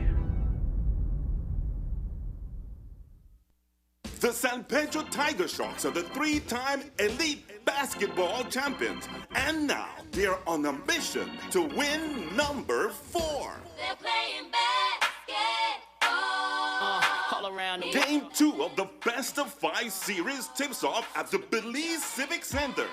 The San Pedro Tiger Sharks are the 3-time elite basketball champions, and now they're on a mission to win number 4.
They're playing basketball.
All around. Game 2 of the Best of 5 series tips off at the Belize Civic Center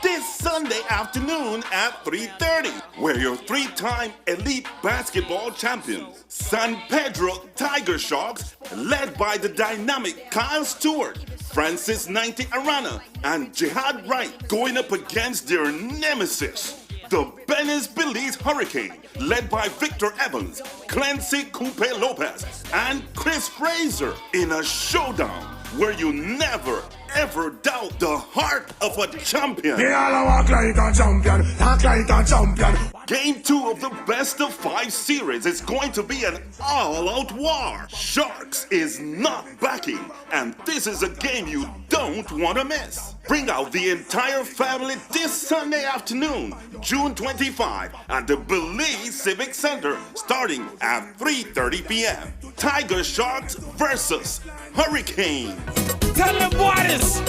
this Sunday afternoon at 3:30, where your 3-time elite basketball champions, San Pedro Tiger Sharks, led by the dynamic Kyle Stewart, Francis 90 Arana, and Jihad Wright, going up against their nemesis, the Venice Belize Hurricane, led by Victor Evans, Clancy Coupe Lopez, and Chris Fraser, in a showdown where you never ever doubt the heart of a champion.
They all walk like a champion, talk like a champion.
Game 2 of the Best of 5 series is going to be an all-out war. Sharks is not backing, and this is a game you don't want to miss. Bring out the entire family this Sunday afternoon, June 25, at the Belize Civic Center, starting at 3:30 p.m. Tiger Sharks versus Hurricane.
Tell them what is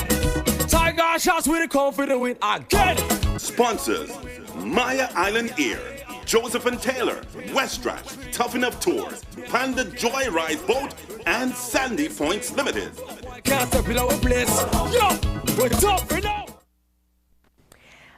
Tiger Sharks with a confident win again.
Sponsors: Maya Island Air, Joseph and Taylor, Westrat, Tough Enough Tours, Panda Joyride Boat, and Sandy Points Limited.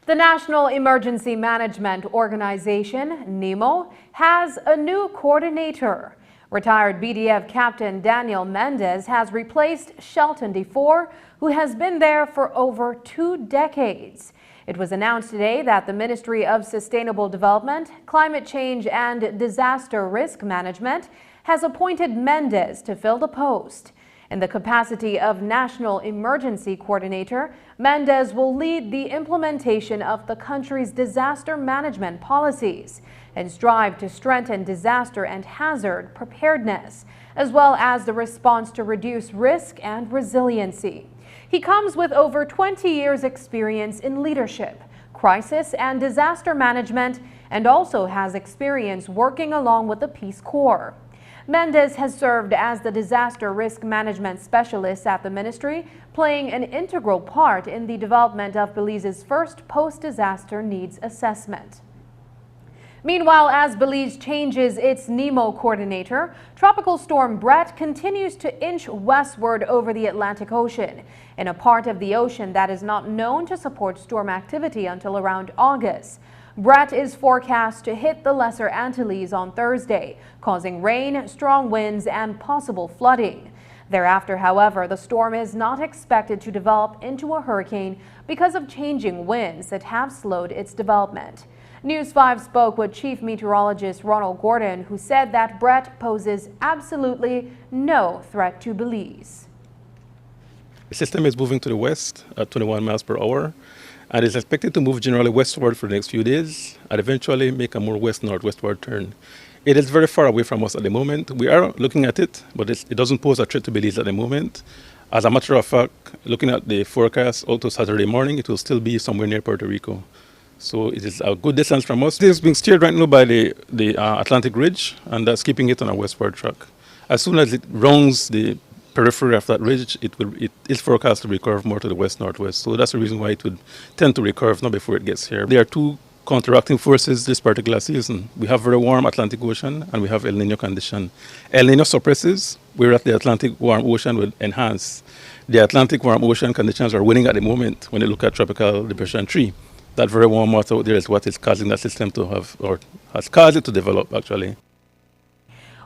The National Emergency Management Organization, Nemo, has a new coordinator. Retired BDF Captain Daniel Mendez has replaced Shelton DeFore, who has been there for over 2 decades. It was announced today that the Ministry of Sustainable Development, Climate Change and Disaster Risk Management has appointed Mendez to fill the post. In the capacity of National Emergency Coordinator, Mendez will lead the implementation of the country's disaster management policies and strive to strengthen disaster and hazard preparedness, as well as the response to reduce risk and resiliency. He comes with over 20 years' experience in leadership, crisis and disaster management, and also has experience working along with the Peace Corps. Mendez has served as the disaster risk management specialist at the ministry, playing an integral part in the development of Belize's first post-disaster needs assessment. Meanwhile, as Belize changes its Nemo coordinator, Tropical Storm Brett continues to inch westward over the Atlantic Ocean, in a part of the ocean that is not known to support storm activity until around August. Brett is forecast to hit the Lesser Antilles on Thursday, causing rain, strong winds, and possible flooding. Thereafter, however, the storm is not expected to develop into a hurricane because of changing winds that have slowed its development. News 5 spoke with Chief Meteorologist Ronald Gordon, who said that Brett poses absolutely no threat to Belize.
The system is moving to the west at 21 miles per hour.
and is expected to move generally westward for the next few days and eventually make a more west-northwestward turn. It is very far away from us at the moment. We are looking at it, but it doesn't pose a threat to Belize at the moment. As a matter of fact, looking at the forecast out to Saturday morning, it will still be somewhere near Puerto Rico. So it is a good distance from us. It is being steered right now by the Atlantic Ridge, and that's keeping it on a westward track. As soon as it rounds the periphery of that ridge, it is forecast to recurve more to the west-northwest. So that's the reason why it would tend to recurve now before it gets here. There are two counteracting forces this particular season. We have very warm Atlantic Ocean and we have El Nino condition. El Nino suppresses, whereas the Atlantic warm ocean will enhance. The Atlantic warm ocean conditions are winning at the moment when you look at Tropical Depression 3. That very warm water out there is what is causing that system to have, or has caused it to develop actually.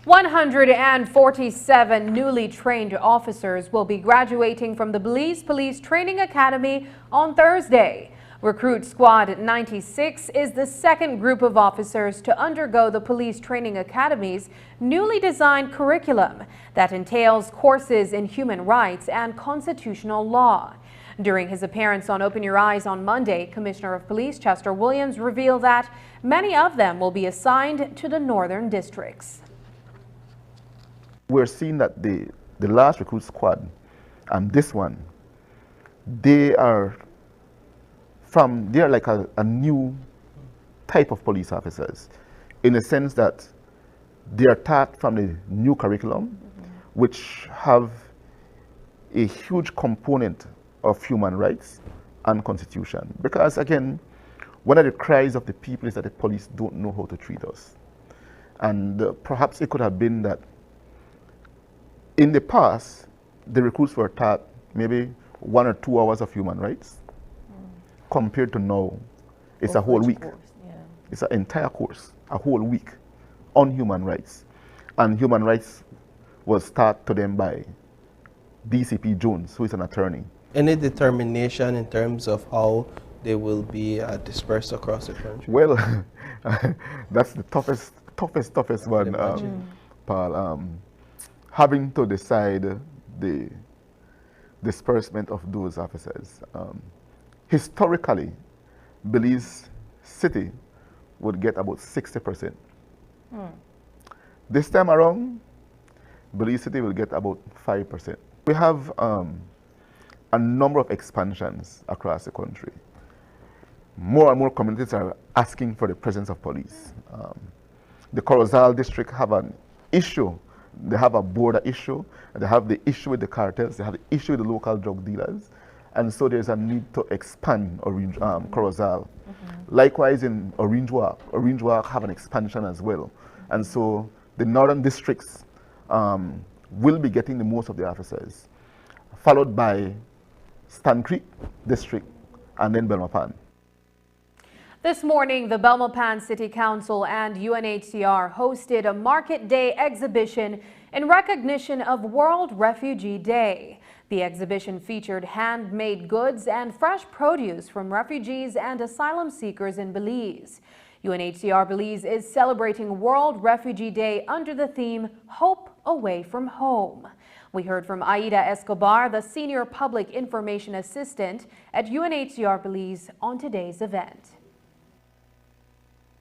147 newly trained officers will be graduating from the Belize Police Training Academy on Thursday. Recruit Squad 96 is the second group of officers to undergo the Police Training Academy's newly designed curriculum that entails courses in human rights and constitutional law. During his appearance on Open Your Eyes on Monday, Commissioner of Police Chester Williams revealed that many of them will be assigned to the northern districts.
We're seeing that the last recruit squad and this one, they're like a new type of police officers, in the sense that they are taught from the new curriculum, which have a huge component of human rights and constitution. Because again, one of the cries of the people is that the police don't know how to treat us. And perhaps it could have been that in the past, the recruits were taught maybe 1 or 2 hours of human rights, compared to now, it's a whole week. It's an entire course, a whole week on human rights. And human rights was taught to them by DCP Jones, who is an attorney.
Any determination in terms of how they will be dispersed across the country?
Well, that's the toughest one, Paul. Having to decide the disbursement of those officers. Historically, Belize City would get about 60%. This time around, Belize City will get about 5%. We have a number of expansions across the country. More and more communities are asking for the presence of police. The Corozal district have an issue. They have a border issue. They have the issue with the cartels. They have the issue with the local drug dealers. And so there's a need to expand Corozal. Likewise in Orange Walk have an expansion as well. And so the northern districts will be getting the most of the officers, followed by Stan Creek district and then Belmopan.
This morning, the Belmopan City Council and UNHCR hosted a Market Day exhibition in recognition of World Refugee Day. The exhibition featured handmade goods and fresh produce from refugees and asylum seekers in Belize. UNHCR Belize is celebrating World Refugee Day under the theme Hope Away from Home. We heard from Aida Escobar, the Senior Public Information Assistant at UNHCR Belize, on today's event.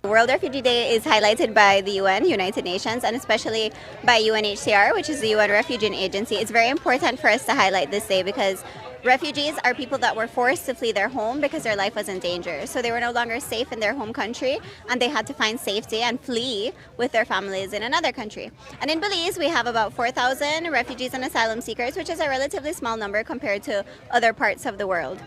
World Refugee Day is highlighted by the UN, United Nations, and especially by UNHCR, which is the UN Refugee Agency. It's very important for us to highlight this day because refugees are people that were forced to flee their home because their life was in danger. So they were no longer safe in their home country and they had to find safety and flee with their families in another country. And in Belize, we have about 4,000 refugees and asylum seekers, which is a relatively small number compared to other parts of the world.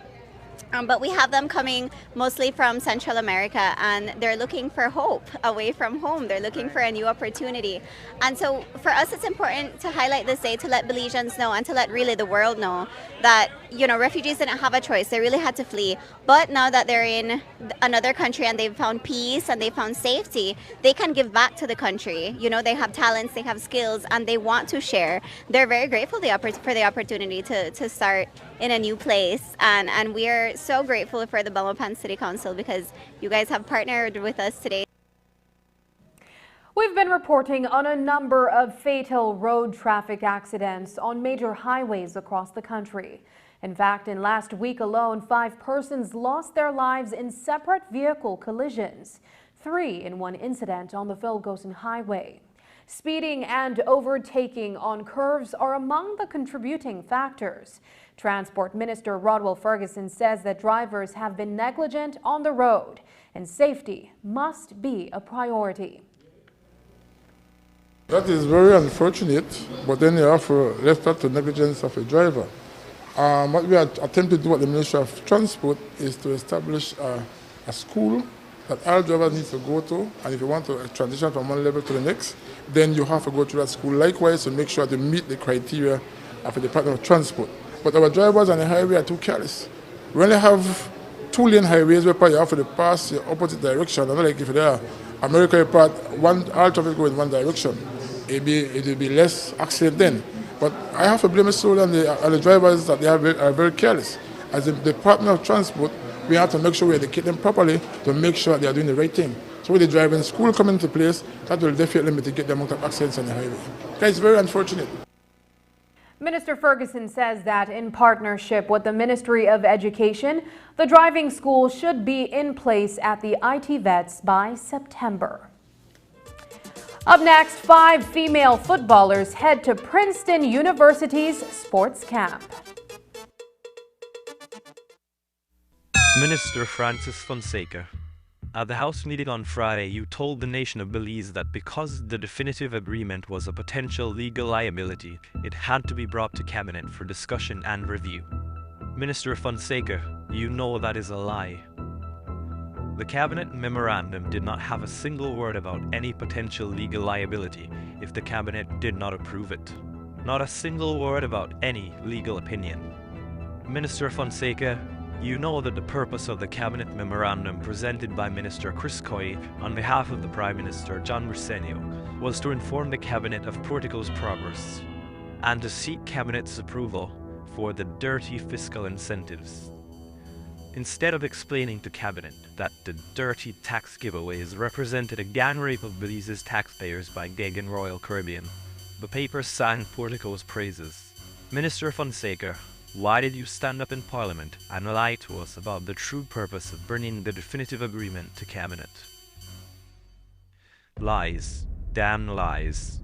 But we have them coming mostly from Central America, and they're looking for hope away from home. They're looking for a new opportunity. And so for us, it's important to highlight this day to let Belizeans know and to let really the world know that, you know, refugees didn't have a choice. They really had to flee. But now that they're in another country and they've found peace and they found safety, they can give back to the country. You know, they have talents, they have skills, and they want to share. They're very grateful for the opportunity to start in a new place, and we are so grateful for the Belmopan City Council because you guys have partnered with us today.
We've been reporting on a number of fatal road traffic accidents on major highways across the country. In fact, in last week alone, 5 persons lost their lives in separate vehicle collisions, 3 in one incident on the Philgosen Highway. Speeding and overtaking on curves are among the contributing factors. Transport Minister Rodwell Ferguson says that drivers have been negligent on the road and safety must be a priority.
That is very unfortunate, but then you have to left that to negligence of a driver. What we are attempting to do at the Ministry of Transport is to establish a school that all drivers need to go to, and if you want to transition from one level to the next, then you have to go to that school likewise to make sure to meet the criteria of the Department of Transport. But our drivers on the highway are too careless. We only have 2-lane highways where you have to pass the opposite direction. And like if there are America part, all traffic go in one direction, it will be less accident then. But I have to blame it solely on the drivers that they are very careless. As the Department of Transport, we have to make sure we educate them properly to make sure they are doing the right thing. So with the driving school coming into place, that will definitely mitigate the amount of accidents on the highway. That is very unfortunate.
Minister Ferguson says that in partnership with the Ministry of Education, the driving school should be in place at the IT vets by September. Up next, 5 female footballers head to Princeton University's sports camp.
Minister Francis Fonseca, at the House meeting on Friday, you told the nation of Belize that because the definitive agreement was a potential legal liability, it had to be brought to Cabinet for discussion and review. Minister Fonseca, you know that is a lie. The Cabinet memorandum did not have a single word about any potential legal liability if the Cabinet did not approve it. Not a single word about any legal opinion. Minister Fonseca, you know that the purpose of the Cabinet memorandum presented by Minister Chris Coy on behalf of the Prime Minister John Briceño was to inform the Cabinet of Portico's progress and to seek Cabinet's approval for the dirty fiscal incentives. Instead of explaining to Cabinet that the dirty tax giveaways represented a gang rape of Belize's taxpayers by Geg and Royal Caribbean, the paper sang Portico's praises. Minister Fonseca, why did you stand up in Parliament and lie to us about the true purpose of bringing the definitive agreement to Cabinet? Lies. Damn lies.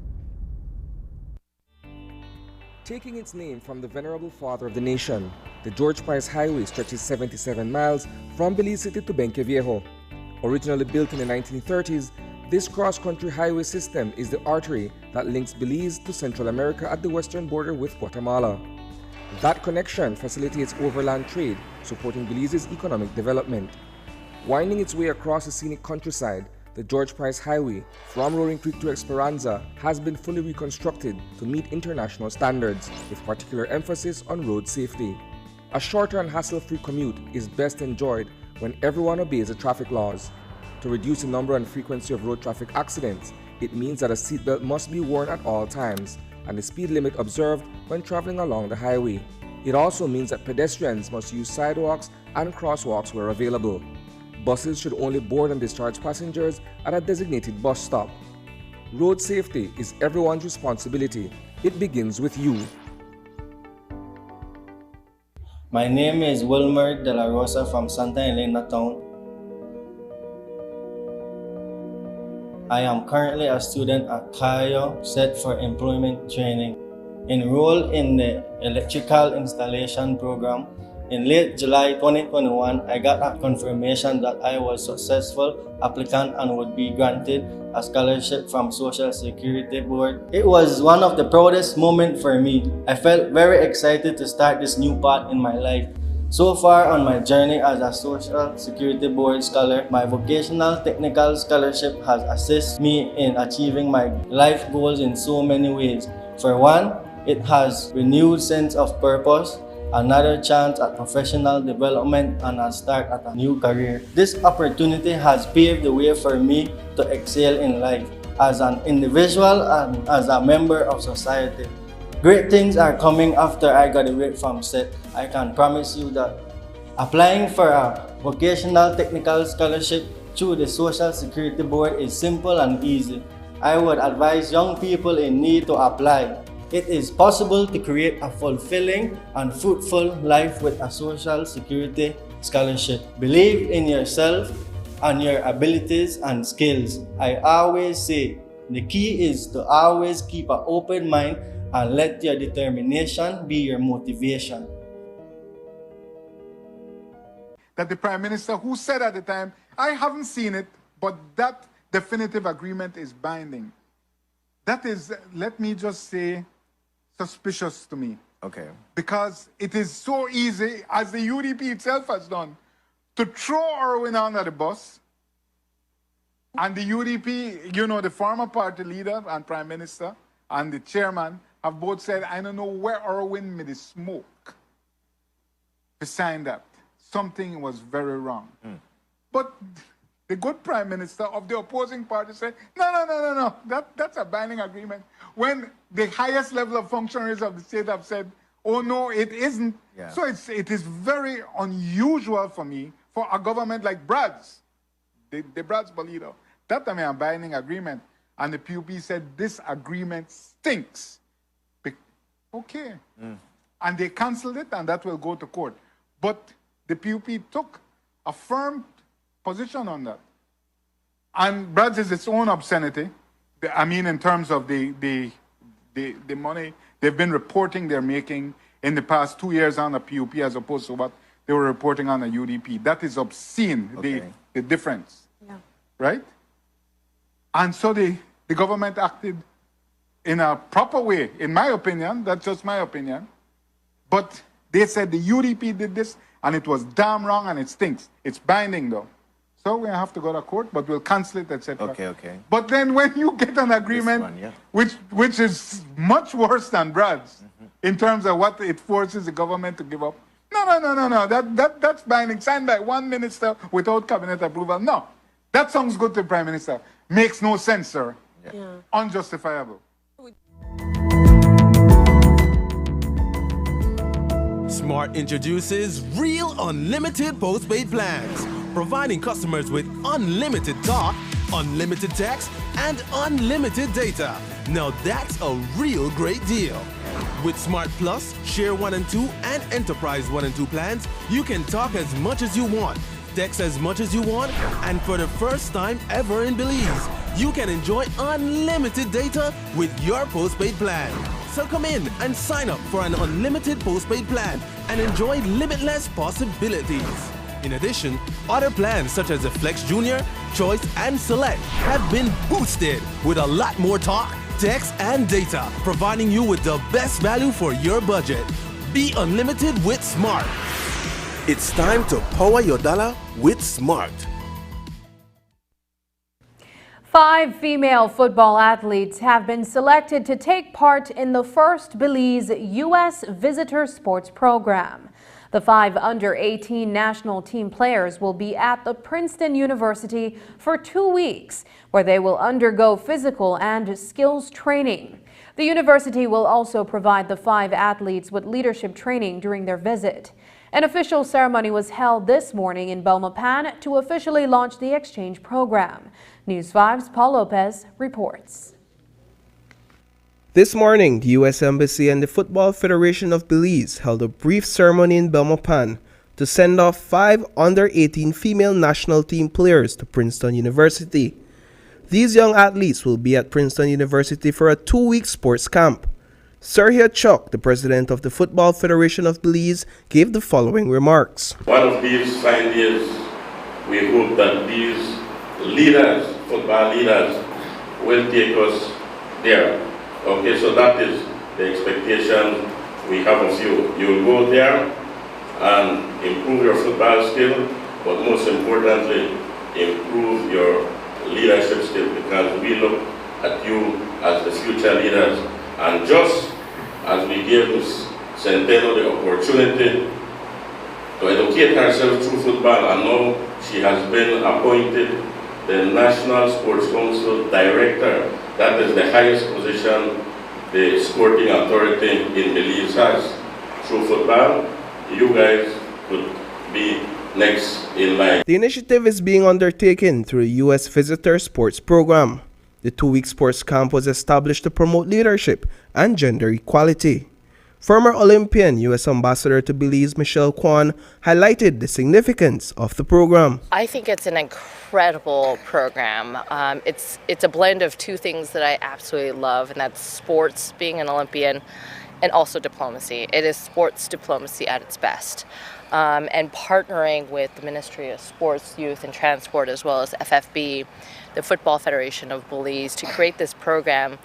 Taking its name from the venerable father of the nation, the George Price Highway stretches 77 miles from Belize City to Benqueviejo. Originally built in the 1930s, this cross-country highway system is the artery that links Belize to Central America at the western border with Guatemala. That connection facilitates overland trade, supporting Belize's economic development. Winding its way across the scenic countryside, the George Price Highway from Roaring Creek to Esperanza has been fully reconstructed to meet international standards, with particular emphasis on road safety. A shorter and hassle-free commute is best enjoyed when everyone obeys the traffic laws. To reduce the number and frequency of road traffic accidents, it means that a seatbelt must be worn at all times and the speed limit observed when traveling along the highway. It also means that pedestrians must use sidewalks and crosswalks where available. Buses should only board and discharge passengers at a designated bus stop. Road safety is everyone's responsibility. It begins with you.
My name is Wilmer De La Rosa from Santa Elena Town. I am currently a student at Cayo, set for employment training. Enrolled in the electrical installation program. In late July 2021, I got a confirmation that I was a successful applicant and would be granted a scholarship from Social Security Board. It was one of the proudest moments for me. I felt very excited to start this new path in my life. So far on my journey as a Social Security Board scholar, my vocational technical scholarship has assisted me in achieving my life goals in so many ways. For one, it has renewed sense of purpose, another chance at professional development, and a start at a new career. This opportunity has paved the way for me to excel in life as an individual and as a member of society. Great things are coming after I graduate from SET. I can promise you that. Applying for a vocational technical scholarship through the Social Security Board is simple and easy. I would advise young people in need to apply. It is possible to create a fulfilling and fruitful life with a social security scholarship. Believe in yourself and your abilities and skills. I always say the key is to always keep an open mind and let your determination be your motivation.
That the Prime Minister, who said at the time, I haven't seen it, but that definitive agreement is binding. That is, let me just say, suspicious to me.
Okay.
Because it is so easy, as the UDP itself has done, to throw Irwin under the bus. And the UDP, you know, the former party leader and Prime Minister and the chairman have both said, I don't know where Irwin made the smoke. Beside that, something was very wrong. But the good Prime Minister of the opposing party said, no, that's a binding agreement. When the highest level of functionaries of the state have said, oh no, it isn't.
Yeah.
So it is very unusual for me, for a government like Brad's, the Brad's leader, that I mean a binding agreement. And the PUP said, this agreement stinks. Okay. And they canceled it, and that will go to court. But the PUP took a firm position on that. And Brad's is its own obscenity. I mean, in terms of the money they've been reporting they're making in the past 2 years on the PUP as opposed to what they were reporting on the UDP. That is obscene,
Okay.
the difference. Yeah. Right? And so the government acted in a proper way, in my opinion. That's just my opinion. But they said the UDP did this, and it was damn wrong, and it stinks. It's binding, though. So we have to go to court, but we'll cancel it, etc.
Okay.
But then when you get an agreement, which is much worse than Brad's, in terms of what it forces the government to give up, no. That's binding. Signed by one minister without cabinet approval. No. That sounds good to the Prime Minister. Makes no sense, sir.
Yeah.
Unjustifiable.
Smart introduces Real Unlimited Postpaid Plans, providing customers with unlimited talk, unlimited text, and unlimited data. Now that's a real great deal. With Smart Plus, Share 1 and 2, and Enterprise 1 and 2 plans, you can talk as much as you want, text as much as you want, and for the first time ever in Belize, you can enjoy unlimited data with your postpaid plan. So come in and sign up for an unlimited postpaid plan and enjoy limitless possibilities. In addition, other plans such as the Flex Junior, Choice, and Select have been boosted with a lot more talk, text, and data, providing you with the best value for your budget. Be unlimited with Smart. It's time to power your dollar with Smart.
5 female football athletes have been selected to take part in the first Belize U.S. Visitor Sports Program. The 5 under-18 national team players will be at the Princeton University for 2 weeks, where they will undergo physical and skills training. The university will also provide the 5 athletes with leadership training during their visit. An official ceremony was held this morning in Belmopan to officially launch the exchange program. News 5's Paul Lopez reports.
This morning, the U.S. Embassy and the Football Federation of Belize held a brief ceremony in Belmopan to send off 5 under-18 female national team players to Princeton University. These young athletes will be at Princeton University for a 2-week sports camp. Sergio Chuck, the president of the Football Federation of Belize, gave the following remarks.
One of these fine days, we hope that these leaders, football leaders, will take us there. Okay, so that is the expectation we have of you. You will go there and improve your football skill, but most importantly, improve your leadership skill, because we look at you as the future leaders. And just as we gave Ms. Centeno the opportunity to educate herself through football, and now she has been appointed the National Sports Council Director. That is the highest position the sporting authority in Belize has. Through football, you guys could be next in line.
The initiative is being undertaken through the U.S. Visitor Sports Program. The 2-week sports camp was established to promote leadership and gender equality. Former Olympian U.S. Ambassador to Belize, Michelle Kwan, highlighted the significance of the program.
I think it's an incredible program. It's a blend of two things that I absolutely love, and that's sports, being an Olympian, and also diplomacy. It is sports diplomacy at its best. And partnering with the Ministry of Sports, Youth and Transport, as well as FFB, the Football Federation of Belize, to create this program.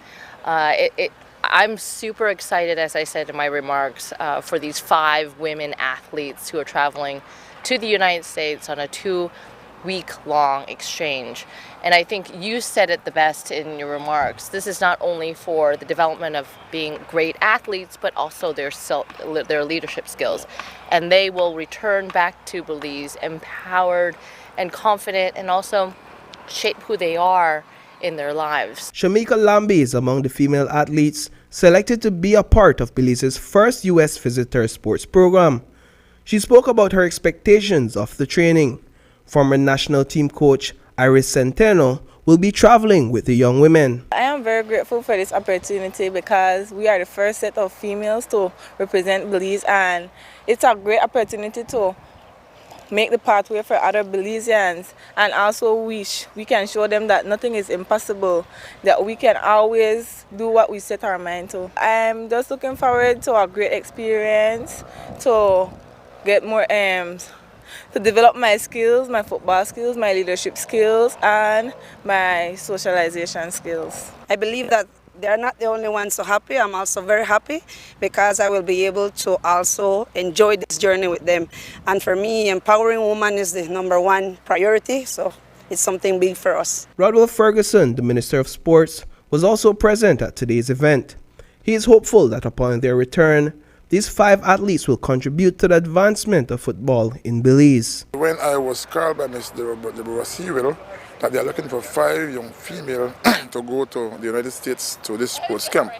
I'm super excited, as I said in my remarks, for these 5 women athletes who are traveling to the United States on a 2-week-long exchange. And I think you said it the best in your remarks. This is not only for the development of being great athletes, but also their leadership skills. And they will return back to Belize empowered and confident, and also shape who they are in their lives.
Shamika Lambi is among the female athletes selected to be a part of Belize's first U.S. visitor sports program. She spoke about her expectations of the training. Former national team coach Iris Centeno will be traveling with the young women.
I am very grateful for this opportunity because we are the first set of females to represent Belize, and it's a great opportunity to make the pathway for other Belizeans, and also we can show them that nothing is impossible, that we can always do what we set our mind to. I'm just looking forward to a great experience, to get more to develop my skills, my football skills, my leadership skills, and my socialization skills.
I believe that they are not the only ones so happy. I'm also very happy because I will be able to also enjoy this journey with them. And for me, empowering women is the #1 priority, so it's something big for us.
Rodwell Ferguson, the Minister of Sports, was also present at today's event. He is hopeful that upon their return, these 5 athletes will contribute to the advancement of football in Belize.
When I was called by Mr. Deborah that they are looking for 5 young females to go to the United States to this sports camp,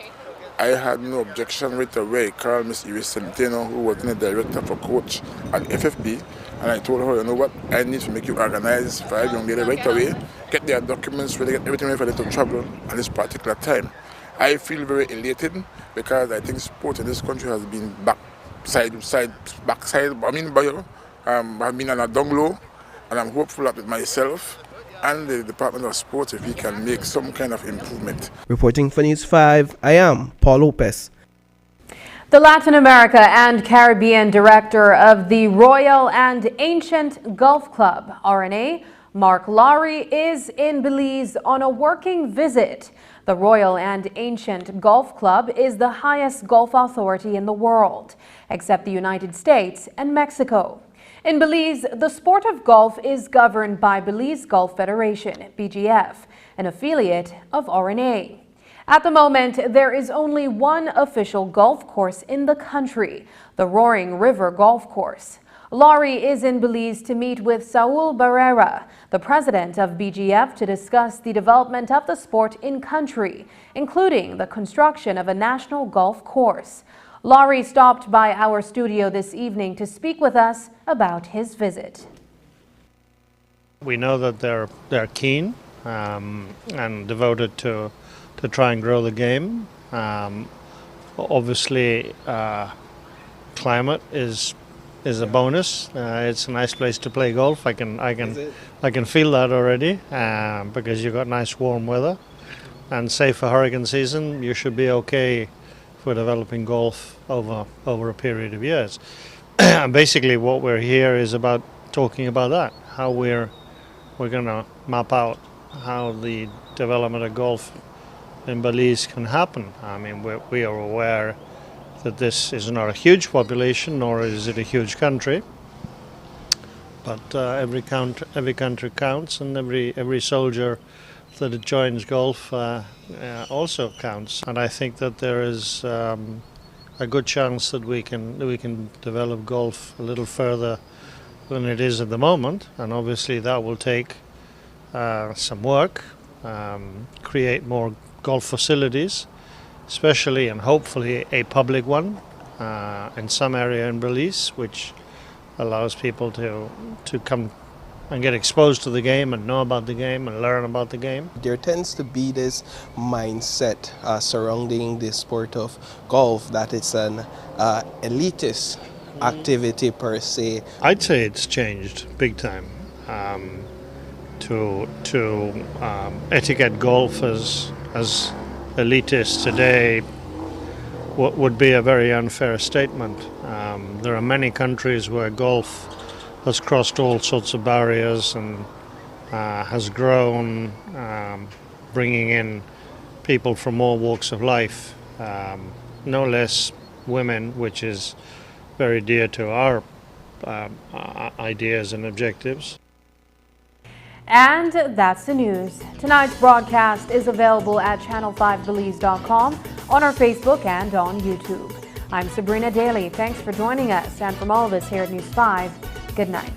I had no objection right away. I called Ms. Iris Centeno, who was the director for coach at FFB, and I told her, you know what, I need to make you organize 5 young ladies right away, get their documents ready, get everything ready for them to travel at this particular time. I feel very elated because I think sport in this country has been backside. I mean, I've been on a down low, and I'm hopeful that with myself and the Department of Sports, if we can make some kind of improvement.
Reporting for News 5, I am Paul Lopez.
The Latin America and Caribbean director of the Royal and Ancient Golf Club, RNA, Mark Lowry, is in Belize on a working visit. The Royal and Ancient Golf Club is the highest golf authority in the world, except the United States and Mexico. In Belize, the sport of golf is governed by Belize Golf Federation, BGF, an affiliate of RNA. At the moment, there is only one official golf course in the country, the Roaring River Golf Course. Lowry is in Belize to meet with Saul Barrera, the president of BGF, to discuss the development of the sport in country, including the construction of a national golf course. Lowry stopped by our studio this evening to speak with us about his visit.
We know that they're keen and devoted to try and grow the game. Obviously, climate is a bonus. It's a nice place to play golf. I can feel that already because you've got nice warm weather, and say for hurricane season, you should be okay for developing golf over a period of years. And basically, what we're here is about talking about that, how we're going to map out how the development of golf in Belize can happen. I mean, we are aware that this is not a huge population, nor is it a huge country, but every country counts, and every soldier that joins golf also counts. And I think that there is a good chance that we can develop golf a little further than it is at the moment, and obviously that will take some work, create more golf facilities, especially and hopefully a public one in some area in Belize, which allows people to come get exposed to the game and know about the game and learn about the game.
There tends to be this mindset surrounding the sport of golf that it's an elitist activity per se.
I'd say it's changed big time. To etiquette golf as elitist today would be a very unfair statement. There are many countries where golf has crossed all sorts of barriers and has grown, bringing in people from all walks of life, no less women, which is very dear to our ideas and objectives.
And that's the news. Tonight's broadcast is available at channel5belize.com, on our Facebook and on YouTube. I'm Sabrina Daly. Thanks for joining us. And from all of us here at News 5, good night.